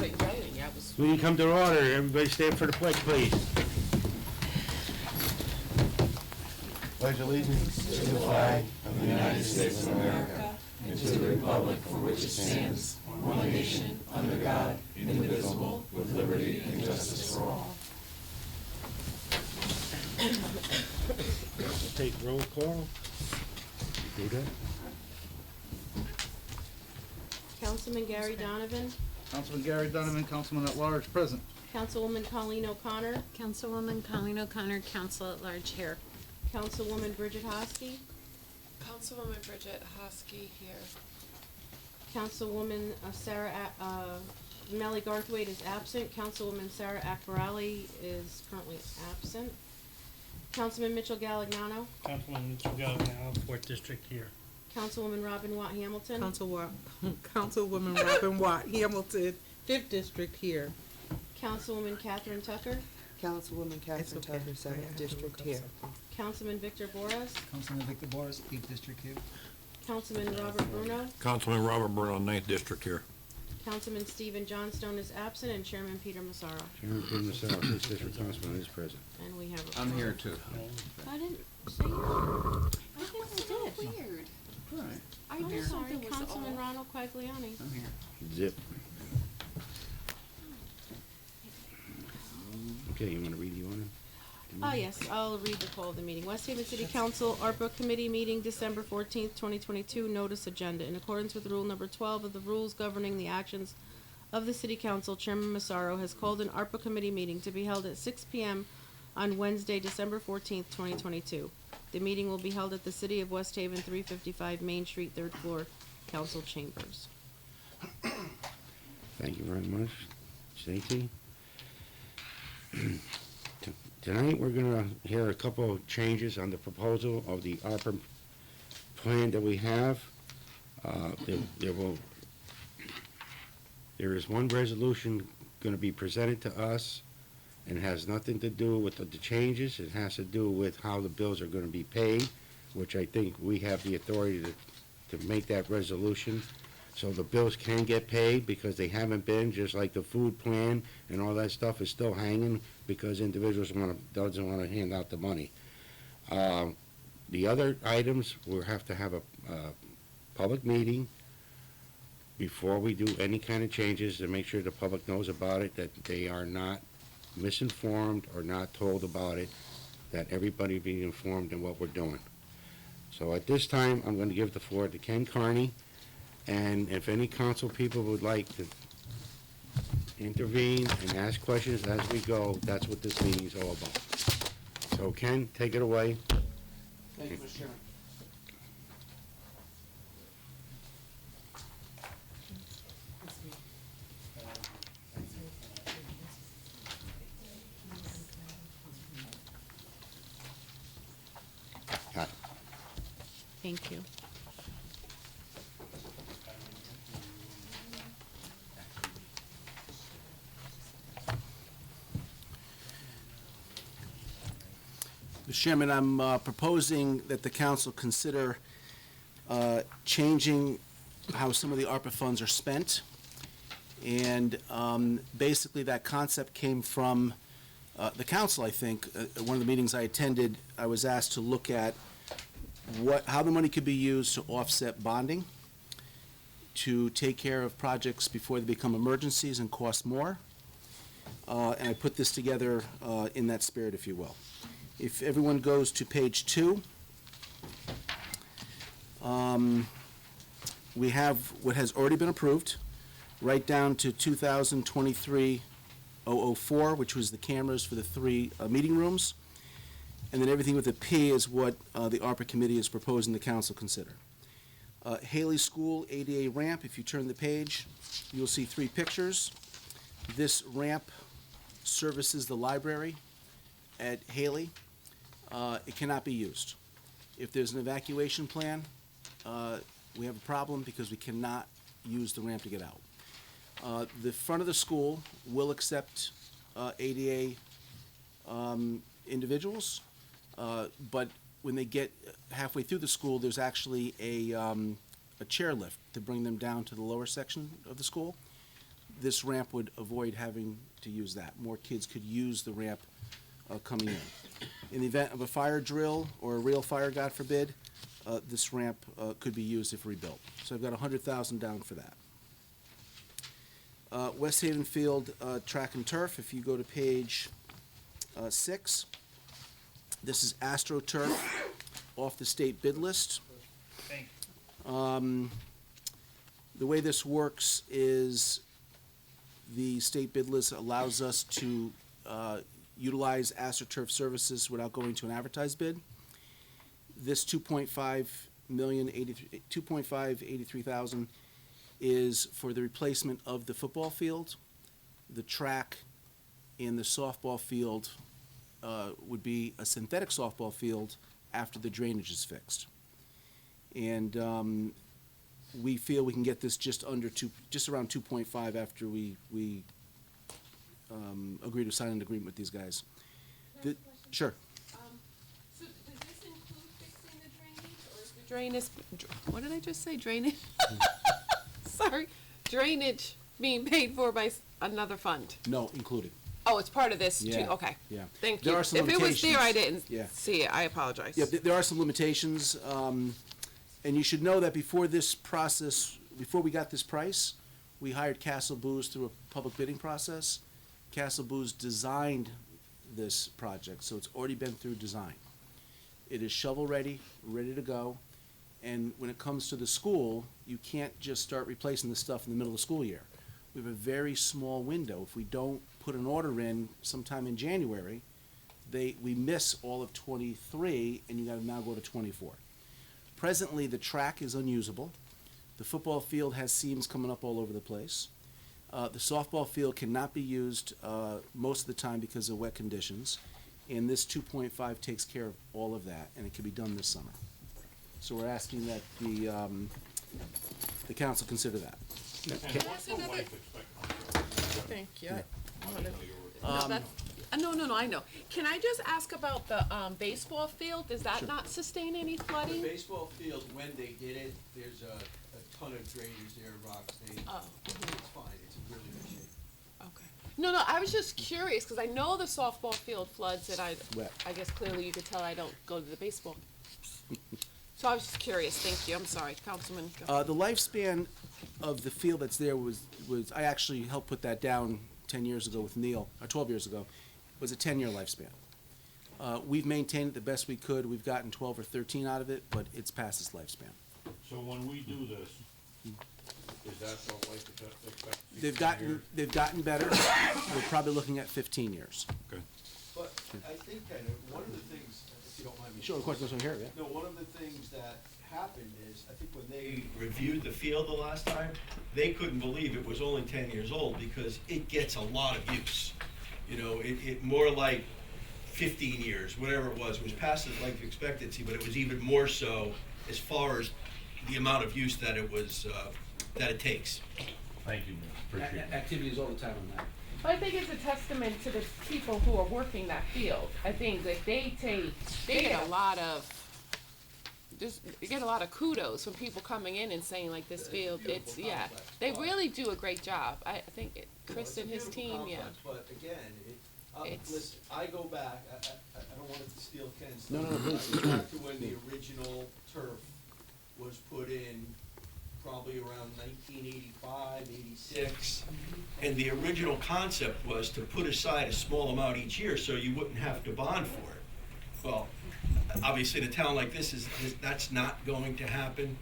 quit yelling. I was. Will you come to order? Everybody stand for the pledge, please. Pledge allegiance to the flag of the United States of America and to the republic for which it stands, one nation, under God, indivisible, with liberty and justice for all. Take roll call. Do that. Councilman Gary Donovan. Councilman Gary Donovan, Councilman at Large, present. Councilwoman Colleen O'Connor. Councilwoman Colleen O'Connor, Council at Large here. Councilwoman Bridget Hosky. Councilwoman Bridget Hosky here. Councilwoman Melly Garthwaite is absent. Councilwoman Sarah Akbarali is currently absent. Councilman Mitchell Galagnano. Councilman Mitchell Galagnano, 4th District here. Councilwoman Robin Watt Hamilton. Councilwoman Robin Watt Hamilton, 5th District here. Councilwoman Catherine Tucker. Councilwoman Catherine Tucker, 7th District here. Councilman Victor Boras. Councilman Victor Boras, 8th District here. Councilman Robert Bruno. Councilman Robert Bruno, 9th District here. Councilman Stephen Johnstone is absent, and Chairman Peter Massaro. Chairman Peter Massaro, 6th District Councilman, is present. And we have a I'm here too. I didn't say that. I think I did. Weird. Right. I I'm knew sorry, something was Councilman off. Ronald Quaglione. I'm here. Zip. Okay, you want to read the order? Yes, I'll read the call of the meeting. West Haven City Council ARPA Committee meeting December 14th, 2022, notice agenda. In accordance with rule number 12 of the rules governing the actions of the City Council, Chairman Massaro has called an ARPA Committee meeting to be held at 6 p.m. on Wednesday, December 14th, 2022. The meeting will be held at the City of West Haven, 355 Main Street, 3rd floor, Council Chambers. Thank you very much. Stacy? Tonight, we're going to hear a couple of changes on the proposal of the ARPA plan that we have. There is one resolution going to be presented to us, and has nothing to do with the changes. It has to do with how the bills are going to be paid, which I think we have the authority to make that resolution. So the bills can get paid, because they haven't been, just like the food plan and all that stuff is still hanging because individuals doesn't want to hand out the money. The other items, we'll have to have a public meeting before we do any kind of changes to make sure the public knows about it, that they are not misinformed or not told about it, that everybody be informed in what we're doing. So at this time, I'm going to give the floor to Ken Carney. And if any council people would like to intervene and ask questions as we go, that's what this meeting is all about. So Ken, take it away. Thank you, Mr. Chairman. Hi. Thank you. Mr. Chairman, I'm proposing that the council consider changing how some of the ARPA funds are spent. And basically, that concept came from the council, I think. At one of the meetings I attended, I was asked to look at how the money could be used to offset bonding, to take care of projects before they become emergencies and cost more. And I put this together in that spirit, if you will. If everyone goes to page 2, we have what has already been approved, right down to 2023-004, which was the cameras for the 3 meeting rooms. And then everything with a P is what the ARPA committee is proposing the council consider. Haley School ADA ramp, if you turn the page, you'll see 3 pictures. This ramp services the library at Haley. It cannot be used. If there's an evacuation plan, we have a problem because we cannot use the ramp to get out. The front of the school will accept ADA individuals, but when they get halfway through the school, there's actually a chair lift to bring them down to the lower section of the school. this ramp would avoid having to use that. More kids could use the ramp coming in. In the event of a fire drill or a real fire, God forbid, this ramp could be used if rebuilt. So I've got $100,000 down for that. West Haven Field Track and Turf, if you go to page 6, this is AstroTurf off the state bid list. The way this works is the state bid list allows us to utilize AstroTurf services without going to an advertised bid. This $2.583,000 is for the replacement of the football field. The track and the softball field would be a synthetic softball field after the drainage is fixed. And we feel we can get this just around 2.5 after we agree to sign an agreement with these guys. Sure. So does this include fixing the drainage, or is the drainage, what did I just say, drainage? Sorry, drainage being paid for by another fund? No, included. Oh, it's part of this too, Yeah, okay. yeah. Thank There you. are some If it was there, I didn't Yeah. see it, I apologize. Yeah, there are some limitations, and you should know that before this process, before we got this price, we hired Castle Booze through a public bidding process. Castle Booze designed this project, so it's already been through design. It is shovel-ready, ready to go, and when it comes to the school, you can't just start replacing this stuff in the middle of the school year. We have a very small window. If we don't put an order in sometime in January, we miss all of '23, and you gotta now go to '24. Presently, the track is unusable. The football field has seams coming up all over the place. The softball field cannot be used most of the time because of wet conditions, and this 2.5 takes care of all of that, and it can be done this summer. So we're asking that the council consider that. That's another, thank you. No, I know. Can I just ask about the baseball field? Does that not sustain any The flooding? baseball field, when they did it, there's a ton of drainage there, rocks, Oh, it's fine, it's in really good shape. okay. No, I was just curious, because I know the softball field floods, and I Wet. guess clearly you could tell I don't go to the baseball. So I was just curious, thank you, I'm sorry, Councilman. go. The lifespan of the field that's there was I actually helped put that down 10 years ago with Neil, or 12 years ago, was a 10-year lifespan. We've maintained it the best we could. We've gotten 12 or 13 out of it, but it's past its lifespan. So when we do this, is that the life expectancy? They've gotten better. We're probably looking at 15 years. Okay. But I think kind of, one of the things, if you don't mind me. Sure, of course, this one here, yeah. No, one of the things that happened is, I think when they reviewed the field the last time, they couldn't believe it was only 10 years old because it gets a lot of use. You know, it more like 15 years, whatever it was past its life expectancy, but it was even more so as far as the amount of use that it was, that it takes. Thank you, appreciate it. Activities all the time on that. But I think it's a testament to the people who are working that field. I think that they get a lot of, you get a lot of kudos from people coming in and saying like this field, it's, yeah, they really do a great job. I think Chris and his team, yeah. But again, It's- listen, I go back, I don't want it to steal Ken's No, thunder. please. I go back to when the original turf was put in, probably around 1985, 86. And the original concept was to put aside a small amount each year so you wouldn't have to bond for it. Well, obviously, in a town like this, that's not going to happen.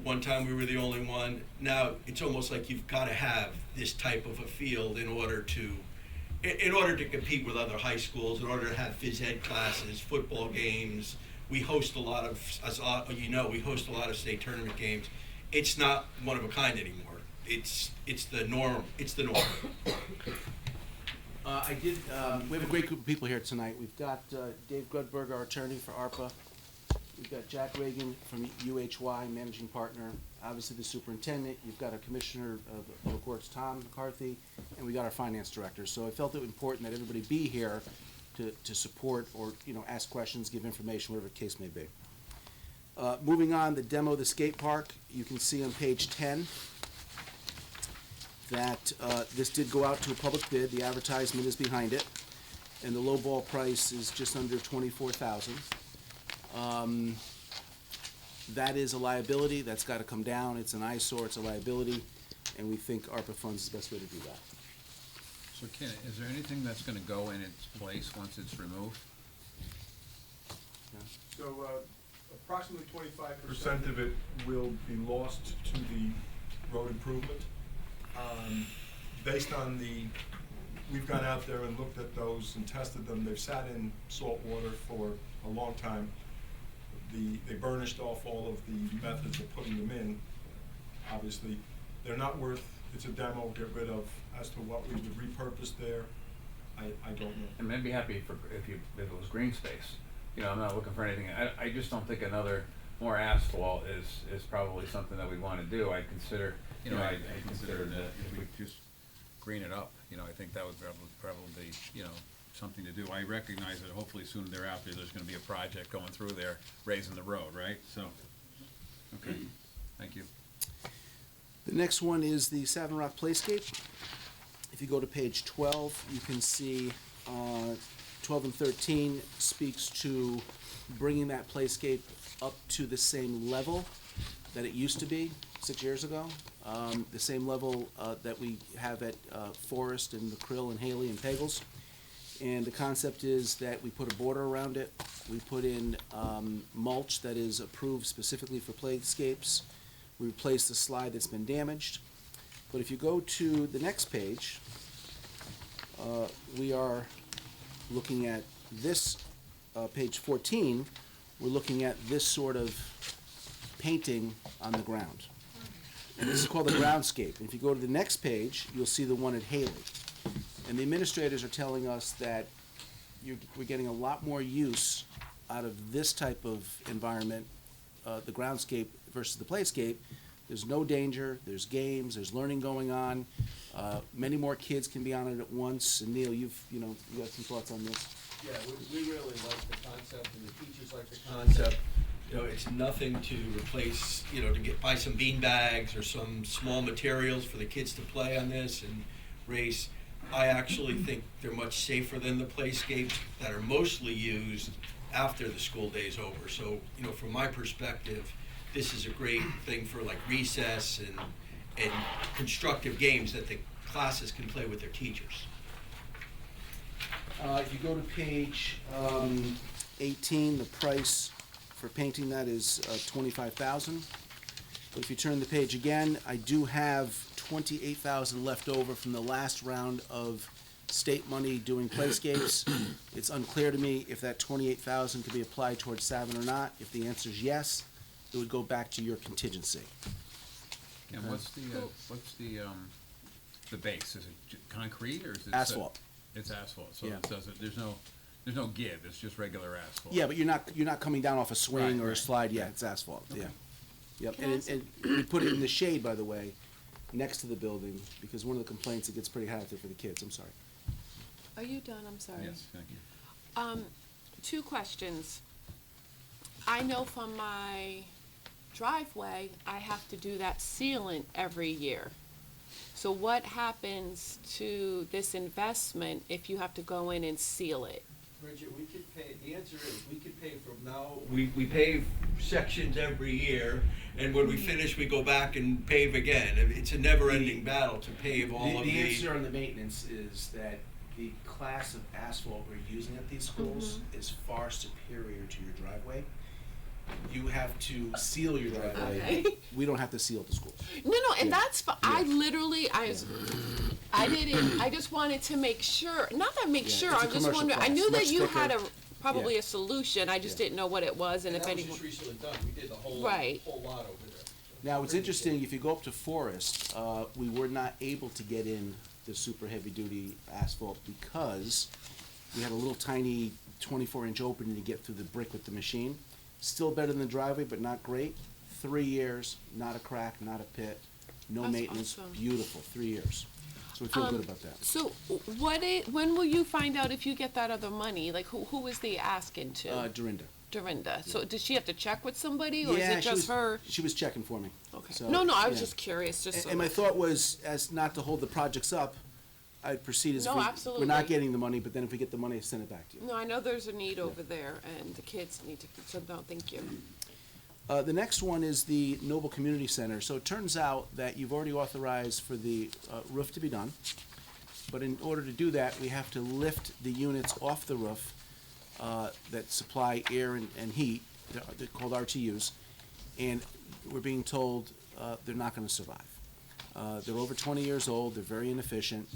One time we were the only one. Now, it's almost like you've got to have this type of a field in order to compete with other high schools, in order to have phys ed classes, football games. We host a lot of, as you know, we host a lot of state tournament games. It's not one of a kind anymore. It's the norm. It's the norm. We have a great group of people here tonight. We've got Dave Grudberg, our attorney for ARPA. We've got Jack Reagan from UHY, managing partner. Obviously, the superintendent. You've got our commissioner of public works, Tom McCarthy, and we got our finance director. So I felt it important that everybody be here to support or ask questions, give information, whatever the case may be. Moving on, the demo of the skate park. You can see on page 10. that this did go out to a public bid. The advertisement is behind it, and the lowball price is just under $24,000. That is a liability. That's got to come down. It's an eyesore. It's a liability, and we think ARPA funds is the best way to do that. So Ken, is there anything that's gonna go in its place once it's removed? So approximately 25% of it will be lost to the road improvement. Based on we've gone out there and looked at those and tested them. They've sat in salt water for a long time. They burnished off all of the methods of putting them in. Obviously, they're not worth, it's a demo, get rid of. As to what we would repurpose there, I don't know. And I'd be happy if it was green space. You know, I'm not looking for anything, I just don't think more asphalt is probably something that we wanna do. I'd consider, I consider that if we just green it up, I think that would probably, something to do. I recognize that hopefully soon thereafter, there's gonna be a project going through there, raising the road, right? So, okay, thank you. The next one is the Savin Rock Playscape. If you go to page 12, you can see 12 and 13 speaks to bringing that playscape up to the same level that it used to be 6 years ago. The same level that we have at Forest and McCrill and Haley and Pagels. And the concept is that we put a border around it. We put in mulch that is approved specifically for playscapes. We replace the slide that's been damaged. But if you go to the next page, we are looking at this, page 14, we're looking at this sort of painting on the ground. And this is called the groundscape. And if you go to the next page, you'll see the one at Haley. And the administrators are telling us that we're getting a lot more use out of this type of environment, the groundscape versus the playscape. There's no danger, there's games, there's learning going on. Many more kids can be on it at once. And Neil, you got some thoughts on this? Yeah, we really like the concept, and the teachers like the concept. It's nothing to replace, to buy some bean bags or some small materials for the kids to play on this and race. I actually think they're much safer than the playscapes that are mostly used after the school day's over. So, from my perspective, this is a great thing for like recess and constructive games that the classes can play with their teachers. If you go to page 18, the price for painting that is $25,000. But if you turn the page again, I do have $28,000 left over from the last round of state money doing playscapes. It's unclear to me if that $28,000 could be applied towards Savin or not. If the answer is yes, it would go back to your contingency. And what's the base? Is it concrete or is it? Asphalt. It's asphalt, so Yeah. it doesn't, there's no give, it's just regular asphalt. Yeah, but you're not coming down off a swing Right, or a right. slide. Yeah, it's asphalt. Okay. Yeah. Yep. And we put it in the shade, by the way, next to the building, because one of the complaints, it gets pretty hot out there for the kids. I'm sorry. Are you done? I'm sorry. Yes, thank you. 2 questions. I know from my driveway, I have to do that sealant every year. So what happens to this investment if you have to go in and seal it? Bridget, we could pay, the answer is, we could pay from now, we pave sections every year, and when we finish, we go back and pave again. It's a never-ending battle to pave all of The the. answer on the maintenance is that the class of asphalt we're using at these schools is far superior to your driveway. You have to seal your driveway. Okay. We don't have to seal the schools. No, and Yeah. that's, I literally, I didn't, I just wanted to make sure, not that make Yeah, sure, it's a I'm just commercial wondering, I class, knew that much you thicker. had probably Yeah. a solution, I just Yeah. didn't know what it was, and if That was anyone. just recently done, we did the whole Right. lot over there. Now, it's interesting, if you go up to Forest, we were not able to get in the super heavy-duty asphalt because we had a little tiny 24-inch opening to get through the brick with the machine. Still better than the driveway, but not great. 3 years, not a crack, not a pit, no That's maintenance, awesome. beautiful, 3 years. So we feel good about that. So when will you find out if you get that other money? Like, who is the asking to? Dorinda. Dorinda. So does she have to check with somebody, or Yeah, is it just her? She was checking for me. Okay. So, No, I was yeah. just curious, just so. And my thought was, as not to hold the projects up, I'd proceed as No, we're absolutely. not getting the money, but then if we get the money, send it back to you. No, I know there's a need over there, and the kids need to, so no, thank you. The next one is the Noble Community Center. So it turns out that you've already authorized for the roof to be done, but in order to do that, we have to lift the units off the roof that supply air and heat. They're called RTUs, and we're being told they're not going to survive. They're over 20 years old, they're very inefficient,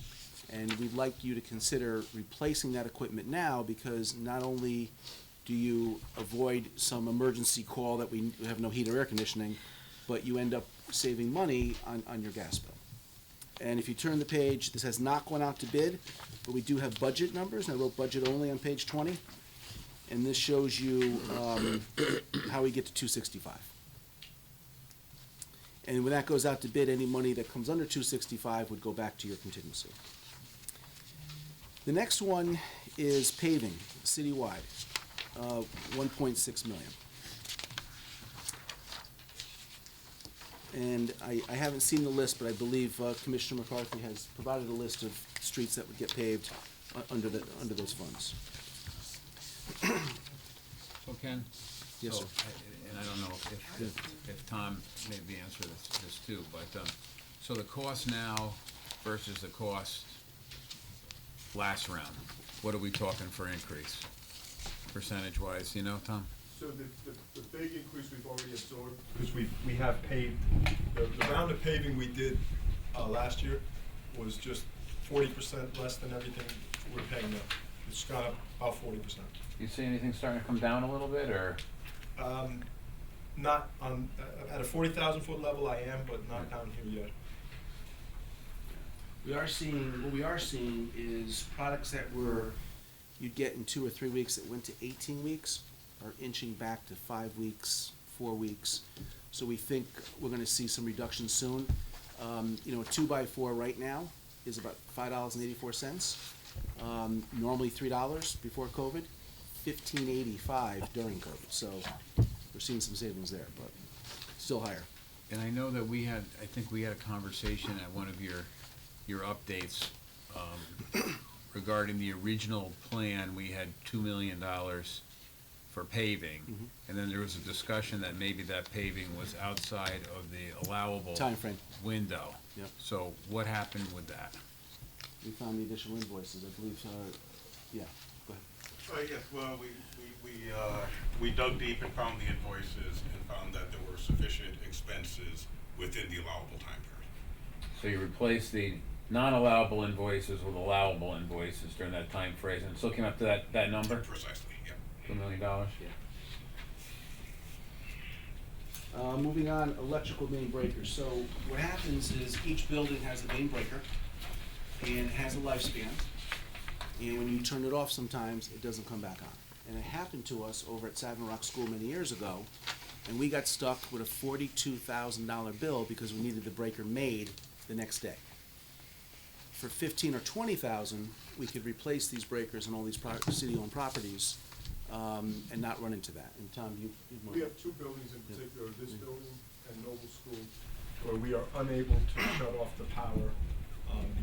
and we'd like you to consider replacing that equipment now, because not only do you avoid some emergency call that we have no heat or air conditioning, but you end up saving money on your gas bill. And if you turn the page, this has not gone out to bid, but we do have budget numbers, and I wrote budget only on page 20. And this shows you how we get to 265. And when that goes out to bid, any money that comes under 265 would go back to your contingency. The next one is paving, citywide, 1.6 million. And I haven't seen the list, but I believe Commissioner McCarthy has provided a list of streets that would get paved under those funds. So Ken? Yes, so, sir. And I don't know if Tom maybe answer this too, but, so the cost now versus the cost last round, what are we talking for increase, percentage-wise, you know, Tom? So the big increase we've already absorbed, because we have paved, the round of paving we did last year was just 40% less than everything we're paying now. It's gone up about 40%. You see anything starting to come down a little bit, or? Not on, at a 40,000 foot level I am, but not down here yet. What we are seeing is products that you'd get in 2 or 3 weeks that went to 18 weeks are inching back to 5 weeks, 4 weeks. So we think we're gonna see some reduction soon. You know, a 2x4 right now is about $5.84. Normally $3 before COVID, $15.85 during COVID. So we're seeing some savings there, but still higher. And I know that I think we had a conversation at one of your updates, regarding the original plan. We had $2 million for paving, and then there was a discussion that maybe that paving was outside of the allowable Timeframe. window. Yep. So what happened with that? We found the additional invoices, I believe, yeah, go ahead. Yes, well, we dug deep and found the invoices and found that there were sufficient expenses within the allowable time period. So you replaced the non-allowable invoices with allowable invoices during that time phrase, and it still came up to that number? Precisely, yeah. $2 million? Moving on, electrical main breakers. So what happens is each building has a main breaker and it has a lifespan. And when you turn it off sometimes, it doesn't come back on. And it happened to us over at Savin Rock School many years ago, and we got stuck with a $42,000 bill because we needed the breaker made the next day. For $15,000 or $20,000, we could replace these breakers on all these city-owned properties, and not run into that. And Tom, you've more. We have two buildings in particular, this building and Noble School, where we are unable to shut off the power,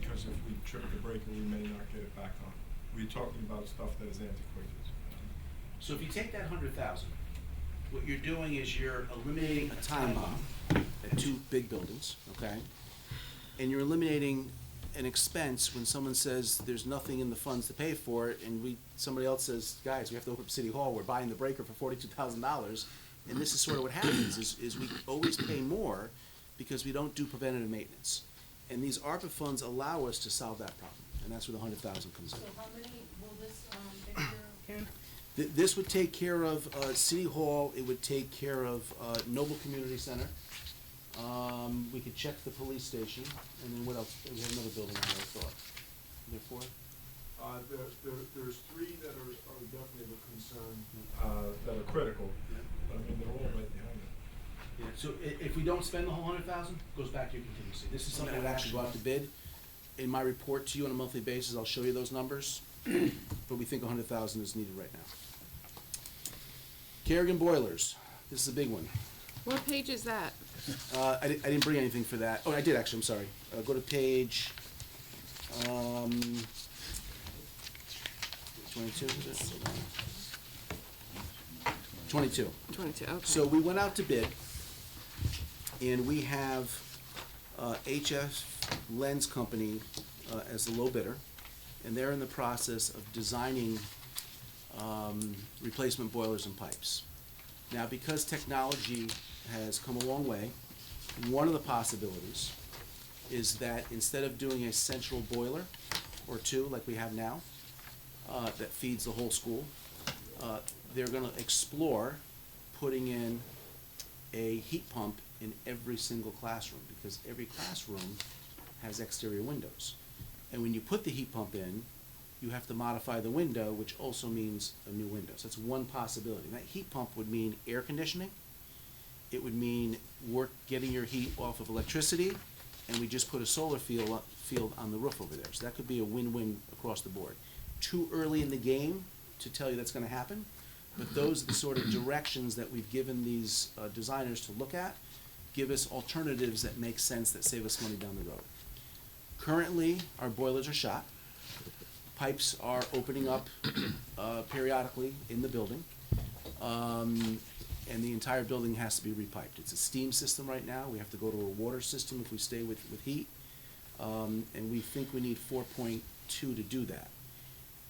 because if we trip the breaker, we may not get it back on. We're talking about stuff that is antiquated. So if you take that 100,000, what you're doing is you're eliminating a time bomb at two big buildings, okay? And you're eliminating an expense when someone says there's nothing in the funds to pay for it, and somebody else says, guys, we have to open up City Hall, we're buying the breaker for $42,000. And this is sort of what happens, is we always pay more because we don't do preventative maintenance. And these ARPA funds allow us to solve that problem, and that's where the 100,000 comes in. So how many will this take care of, Ken? This would take care of City Hall, it would take care of Noble Community Center. We could check the police station, and then what else? We have another building on there, I thought. Are there four? There's three that are definitely of concern, that are critical. I mean, they're all right behind it. Yeah, so if we don't spend the whole 100,000, it goes back to your contingency. This is something that would actually go out to bid. In my report to you on a monthly basis, I'll show you those numbers, but we think 100,000 is needed right now. Kerrigan Boilers, this is a big one. What page is that? I didn't bring anything for that. Oh, I did actually, I'm sorry. Go to page, 22, is it? 22. 22, okay. So we went out to bid, and we have HF Lens Company as the low bidder, and they're in the process of designing replacement boilers and pipes. Now, because technology has come a long way, one of the possibilities is that instead of doing a central boiler or two like we have now, that feeds the whole school, they're gonna explore putting in a heat pump in every single classroom, because every classroom has exterior windows. And when you put the heat pump in, you have to modify the window, which also means a new window. So that's one possibility. And that heat pump would mean air conditioning. It would mean getting your heat off of electricity, and we just put a solar field on the roof over there. So that could be a win-win across the board. Too early in the game to tell you that's gonna happen, but those are the sort of directions that we've given these designers to look at, give us alternatives that make sense, that save us money down the road. Currently, our boilers are shot. Pipes are opening up periodically in the building, and the entire building has to be repiped. It's a steam system right now. We have to go to a water system if we stay with heat, and we think we need 4.2 to do that.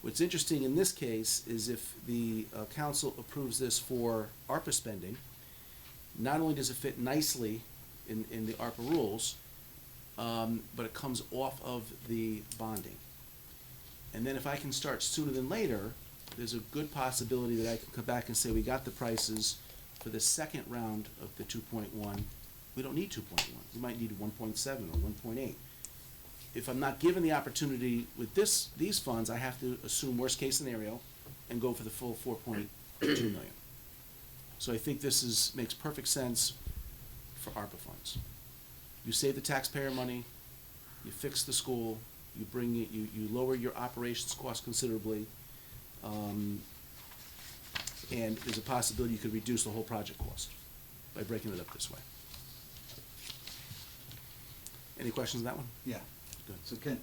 What's interesting in this case is if the council approves this for ARPA spending, not only does it fit nicely in the ARPA rules, but it comes off of the bonding. And then if I can start sooner than later, there's a good possibility that I can come back and say, we got the prices for the second round of the 2.1. We don't need 2.1. We might need 1.7 or 1.8. If I'm not given the opportunity with these funds, I have to assume worst case scenario and go for the full 4.2 million. So I think this makes perfect sense for ARPA funds. You save the taxpayer money, you fix the school, you lower your operations cost considerably, and there's a possibility you could reduce the whole project cost by breaking it up this way. Any questions on that one? Yeah. Good. So Ken,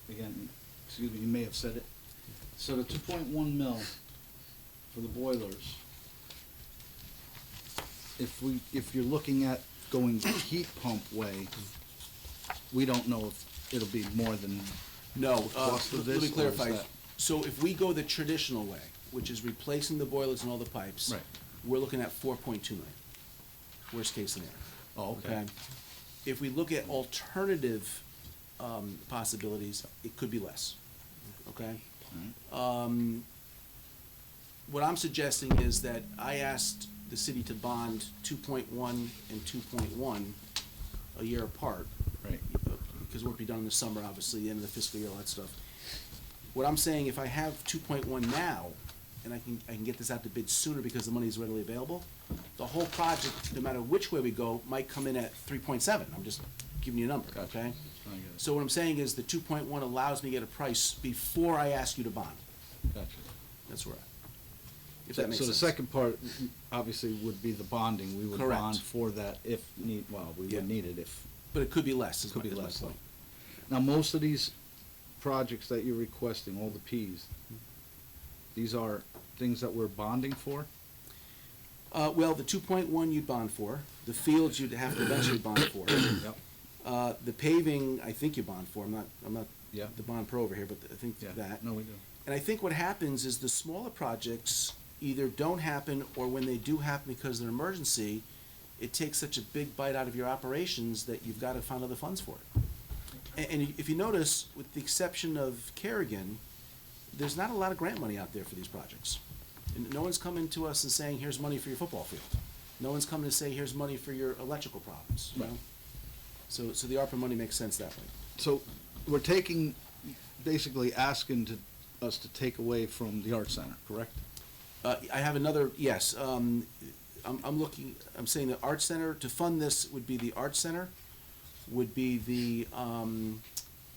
again, excuse me, you may have said it. So the 2.1 mil for the boilers, if you're looking at going heat pump way, we don't know if it'll be more than No, the cost of let me this, or clarify. is that- So if we go the traditional way, which is replacing the boilers and all the pipes, Right. we're looking at 4.2 million, worst case scenario. Oh, okay. If we look at alternative possibilities, it could be less, okay? What I'm suggesting is that I asked the city to bond 2.1 and 2.1 a year apart. Right. Because work be done in the summer, obviously, the end of the fiscal year, all that stuff. What I'm saying, if I have 2.1 now, and I can get this out to bid sooner because the money is readily available, the whole project, no matter which way we go, might come in at 3.7. I'm just giving you a number, Gotcha. okay? I get it. So what I'm saying is the 2.1 allows me to get a price before I ask you to bond. Gotcha. That's where we're at. If that makes So the sense. second part, obviously, would be the bonding. We would Correct. bond for that if need, well, we Yeah. would need it if, But it could be less, is could my be is my less. point. Now, most of these projects that you're requesting, all the Ps, these are things that we're bonding for? Well, the 2.1 you'd bond for, the fields you'd have to eventually bond for. Yep. The paving, I think you bond for, I'm not Yeah. the bond pro over here, but I think Yeah. that. No, we do. And I think what happens is the smaller projects either don't happen, or when they do happen because they're an emergency, it takes such a big bite out of your operations that you've got to find other funds for it. And if you notice, with the exception of Kerrigan, there's not a lot of grant money out there for these projects. And no one's coming to us and saying, here's money for your football field. No one's coming to say, here's money for your electrical problems, you know? So the ARPA money makes sense that way. So we're basically asking us to take away from the Art Center, correct? I have another, yes, I'm saying the Art Center, to fund this would be the Art Center, would be the,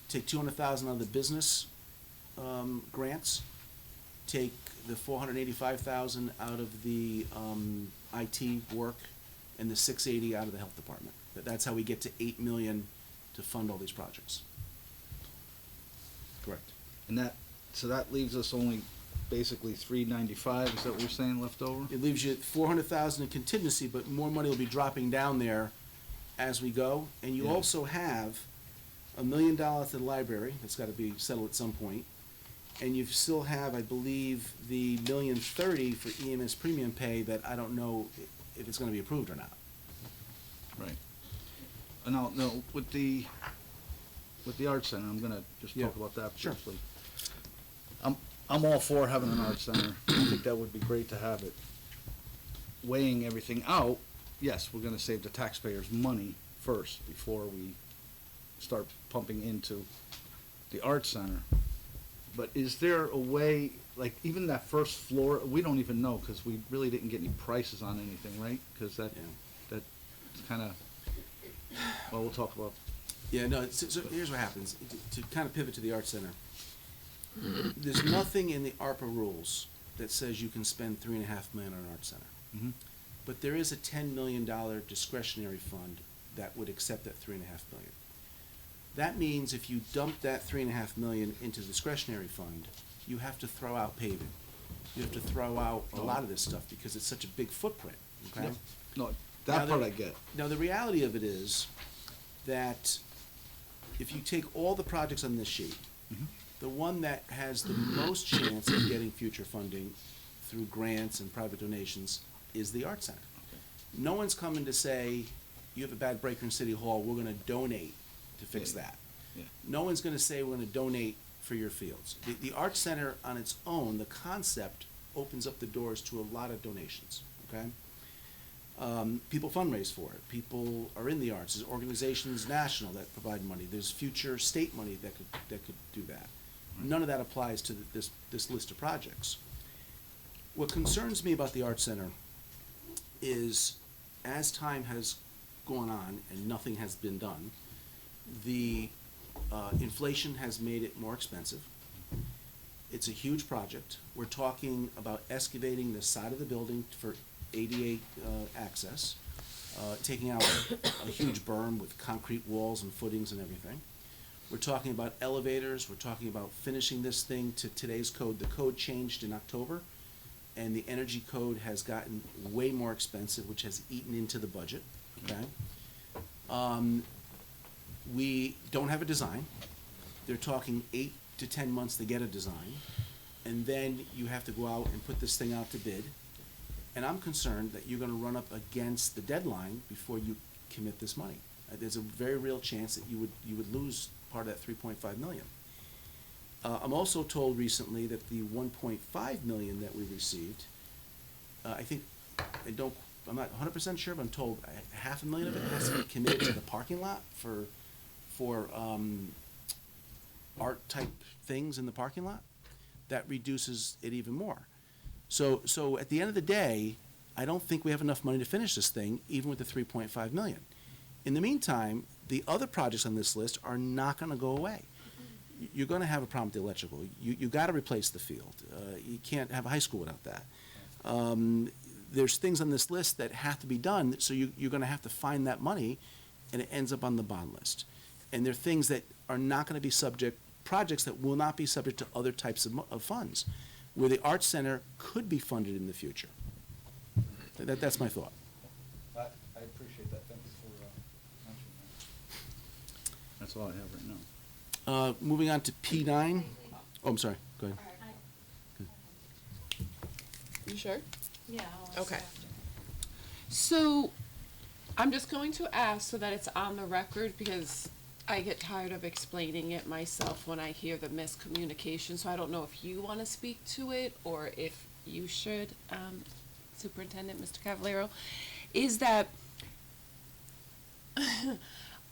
take 200,000 out of the business, grants, take the 485,000 out of the IT work and the 680 out of the health department. That's how we get to 8 million to fund all these projects. Correct. And so that leaves us only basically 395, is that what you're saying, left over? It leaves you 400,000 in contingency, but more money will be dropping down there as we go. And you Yeah. also have $1 million to the library, that's gotta be settled at some point. And you still have, I believe, the $1,030,000 for EMS premium pay that I don't know if it's gonna be approved or not. Right. And now, no, with the Arts Center, I'm gonna just Yeah. talk about that Sure. briefly. I'm all for having an Arts Center. I think that would be great to have it. Weighing everything out, yes, we're gonna save the taxpayers money first before we start pumping into the Arts Center. But is there a way, like, even that first floor, we don't even know, because we really didn't get any prices on anything, right? Because that's kind of, well, we'll talk about. Yeah, no, so here's what happens, to kind of pivot to the Arts Center. There's nothing in the ARPA rules that says you can spend $3.5 million on an Arts Center. Mhm. But there is a $10 million discretionary fund that would accept that $3.5 million. That means if you dump that $3.5 million into the discretionary fund, you have to throw out paving. You have to throw out a lot of this stuff because it's such a big footprint, okay? Yeah. No, Now, that part I get. Now, the reality of it is that if you take all the projects on this sheet, the one that has the most chance of getting future funding through grants and private donations is the Arts Center. No one's coming to say, you have a bad breaker in City Hall, we're gonna donate to fix Yeah. that. Yeah. No one's gonna say, we're gonna donate for your fields. The Arts Center on its own, the concept opens up the doors to a lot of donations, okay? People fundraise for it. People are in the arts. There's organizations national that provide money. There's future state money that could do that. None of that applies to this list of projects. What concerns me about the Arts Center is, as time has gone on and nothing has been done, the inflation has made it more expensive. It's a huge project. We're talking about excavating the side of the building for ADA access, taking out a huge berm with concrete walls and footings and everything. We're talking about elevators. We're talking about finishing this thing to today's code. The code changed in October, and the energy code has gotten way more expensive, which has eaten into the budget, okay? We don't have a design. They're talking 8 to 10 months to get a design, and then you have to go out and put this thing out to bid. And I'm concerned that you're gonna run up against the deadline before you commit this money. There's a very real chance that you would lose part of that 3.5 million. I'm also told recently that the 1.5 million that we received, I'm not 100% sure, but I'm told $500,000 of it has to be committed to the parking lot for art type things in the parking lot. That reduces it even more. So at the end of the day, I don't think we have enough money to finish this thing, even with the 3.5 million. In the meantime, the other projects on this list are not gonna go away. You're gonna have a problem with the electrical. You gotta replace the field. You can't have a high school without that. There's things on this list that have to be done, so you're gonna have to find that money, and it ends up on the bond list. And there are things that are not gonna be projects that will not be subject to other types of funds, where the Arts Center could be funded in the future. That's my thought. I appreciate that. Thanks for mentioning that. That's all I have right now. Moving on to P9. Oh, I'm sorry, go ahead. You sure? Yeah. Okay. So, I'm just going to ask so that it's on the record, because I get tired of explaining it myself when I hear the miscommunication, so I don't know if you want to speak to it or if you should, Superintendent Mr. Cavallero, is that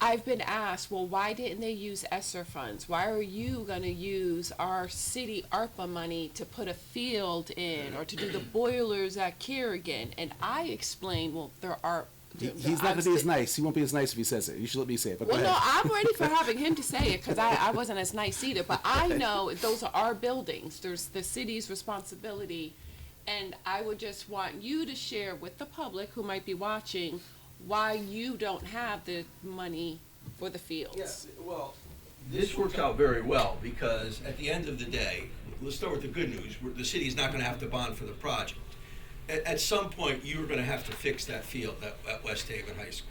I've been asked, well, why didn't they use ESSER funds? Why are you gonna use our city ARPA money to put a field in or to do the boilers at Kerrigan? And I explained, well, there are He's not gonna be as nice. He won't be as nice if he says it. You should let me say it, but go Well, no, ahead. I'm ready for having him to say it, because I wasn't as nice either, but I know those are our buildings, there's the city's responsibility, and I would just want you to share with the public who might be watching why you don't have the money for the fields. Yes, well, this worked out very well, because at the end of the day, let's start with the good news, the city's not gonna have to bond for the project. At some point, you're gonna have to fix that field at West Haven High School.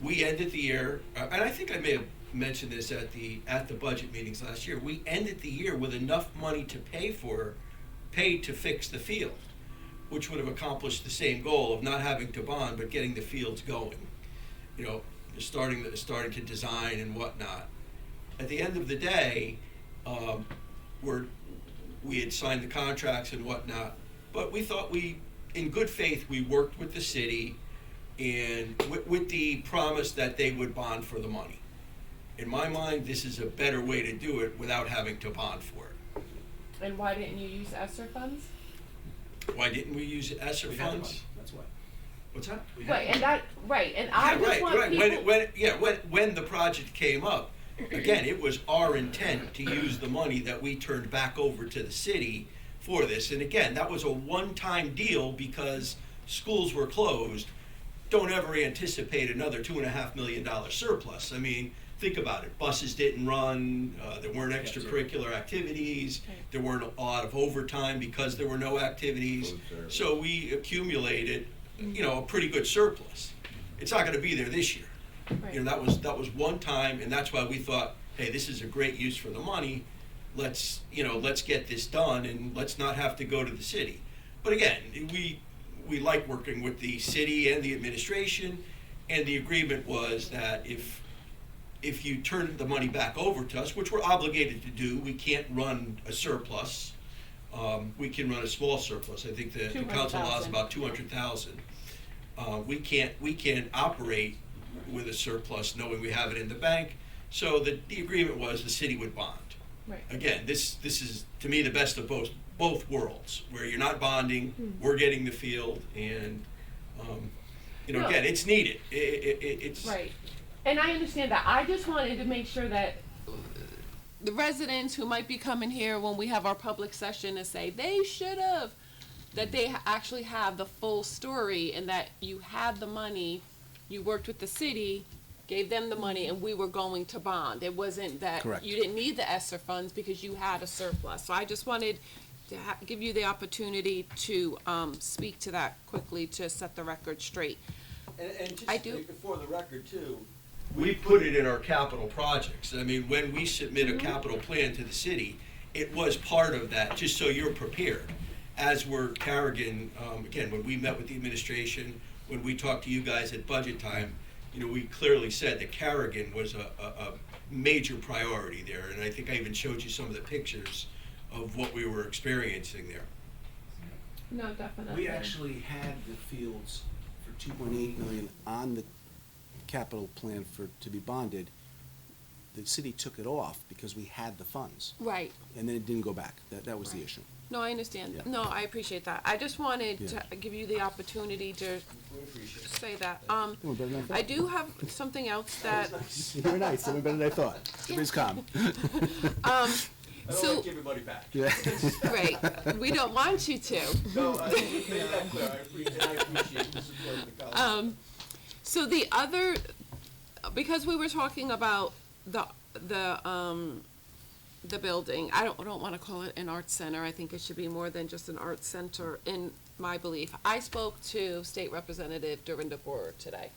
We ended the year, and I think I may have mentioned this at the budget meetings last year, we ended the year with enough money to pay to fix the field, which would have accomplished the same goal of not having to bond, but getting the fields going. You know, starting to design and whatnot. At the end of the day, we had signed the contracts and whatnot, but we thought in good faith, we worked with the city and with the promise that they would bond for the money. In my mind, this is a better way to do it without having to bond for it. And why didn't you use ESSER funds? Why didn't we use ESSER We had the funds? money, that's why. What's that? Right, and I just want people. When the project came up, again, it was our intent to use the money that we turned back over to the city for this. And again, that was a one-time deal because schools were closed. Don't ever anticipate another $2.5 million surplus. I mean, think about it. Buses didn't run, there weren't extracurricular activities, there weren't a lot of overtime because there were no activities. So we accumulated, a pretty good surplus. It's not gonna be there this year. Right. That was one time, and that's why we thought, hey, this is a great use for the money. Let's get this done, and let's not have to go to the city. But again, we like working with the city and the administration, and the agreement was that if you turn the money back over to us, which we're obligated to do, we can't run a surplus. We can run a small surplus. I think the council law is about 200,000. We can't operate with a surplus knowing we have it in the bank. So the agreement was the city would bond. Right. Again, this is, to me, the best of both worlds, where you're not bonding, we're getting the field, and, No. again, it's needed. It's. Right. And I understand that. I just wanted to make sure that the residents who might be coming here when we have our public session and say they should have, that they actually have the full story, and that you had the money, you worked with the city, gave them the money, and we were going to bond. It wasn't that Correct. you didn't need the ESSER funds because you had a surplus. So I just wanted to give you the opportunity to speak to that quickly to set the record straight. And I just do- for the record too, we put it in our capital projects. I mean, when we submit a capital plan to the city, it was part of that, just so you're prepared. As were Carrigan, again, when we met with the administration, when we talked to you guys at budget time, we clearly said that Carrigan was a major priority there. And I think I even showed you some of the pictures of what we were experiencing there. No, definitely. We actually had the fields for 2.8 million on the capital plan to be bonded. The city took it off because we had the funds, Right. and then it didn't go back. That was the issue. No, I understand. Yeah. No, I appreciate that. I just wanted Yeah. to give you the opportunity to say that. Doing better than I thought. I do have something else that, You're nice, doing better than I thought. Everybody's calm. I So- like giving money back. Yeah. right, we don't want you to. No, I made that clear. I appreciate the support of the council. So the other, because we were talking about the building, I don't wanna call it an arts center, I think it should be more than just an arts center in my belief. I spoke to State Representative Dorinda Boer today.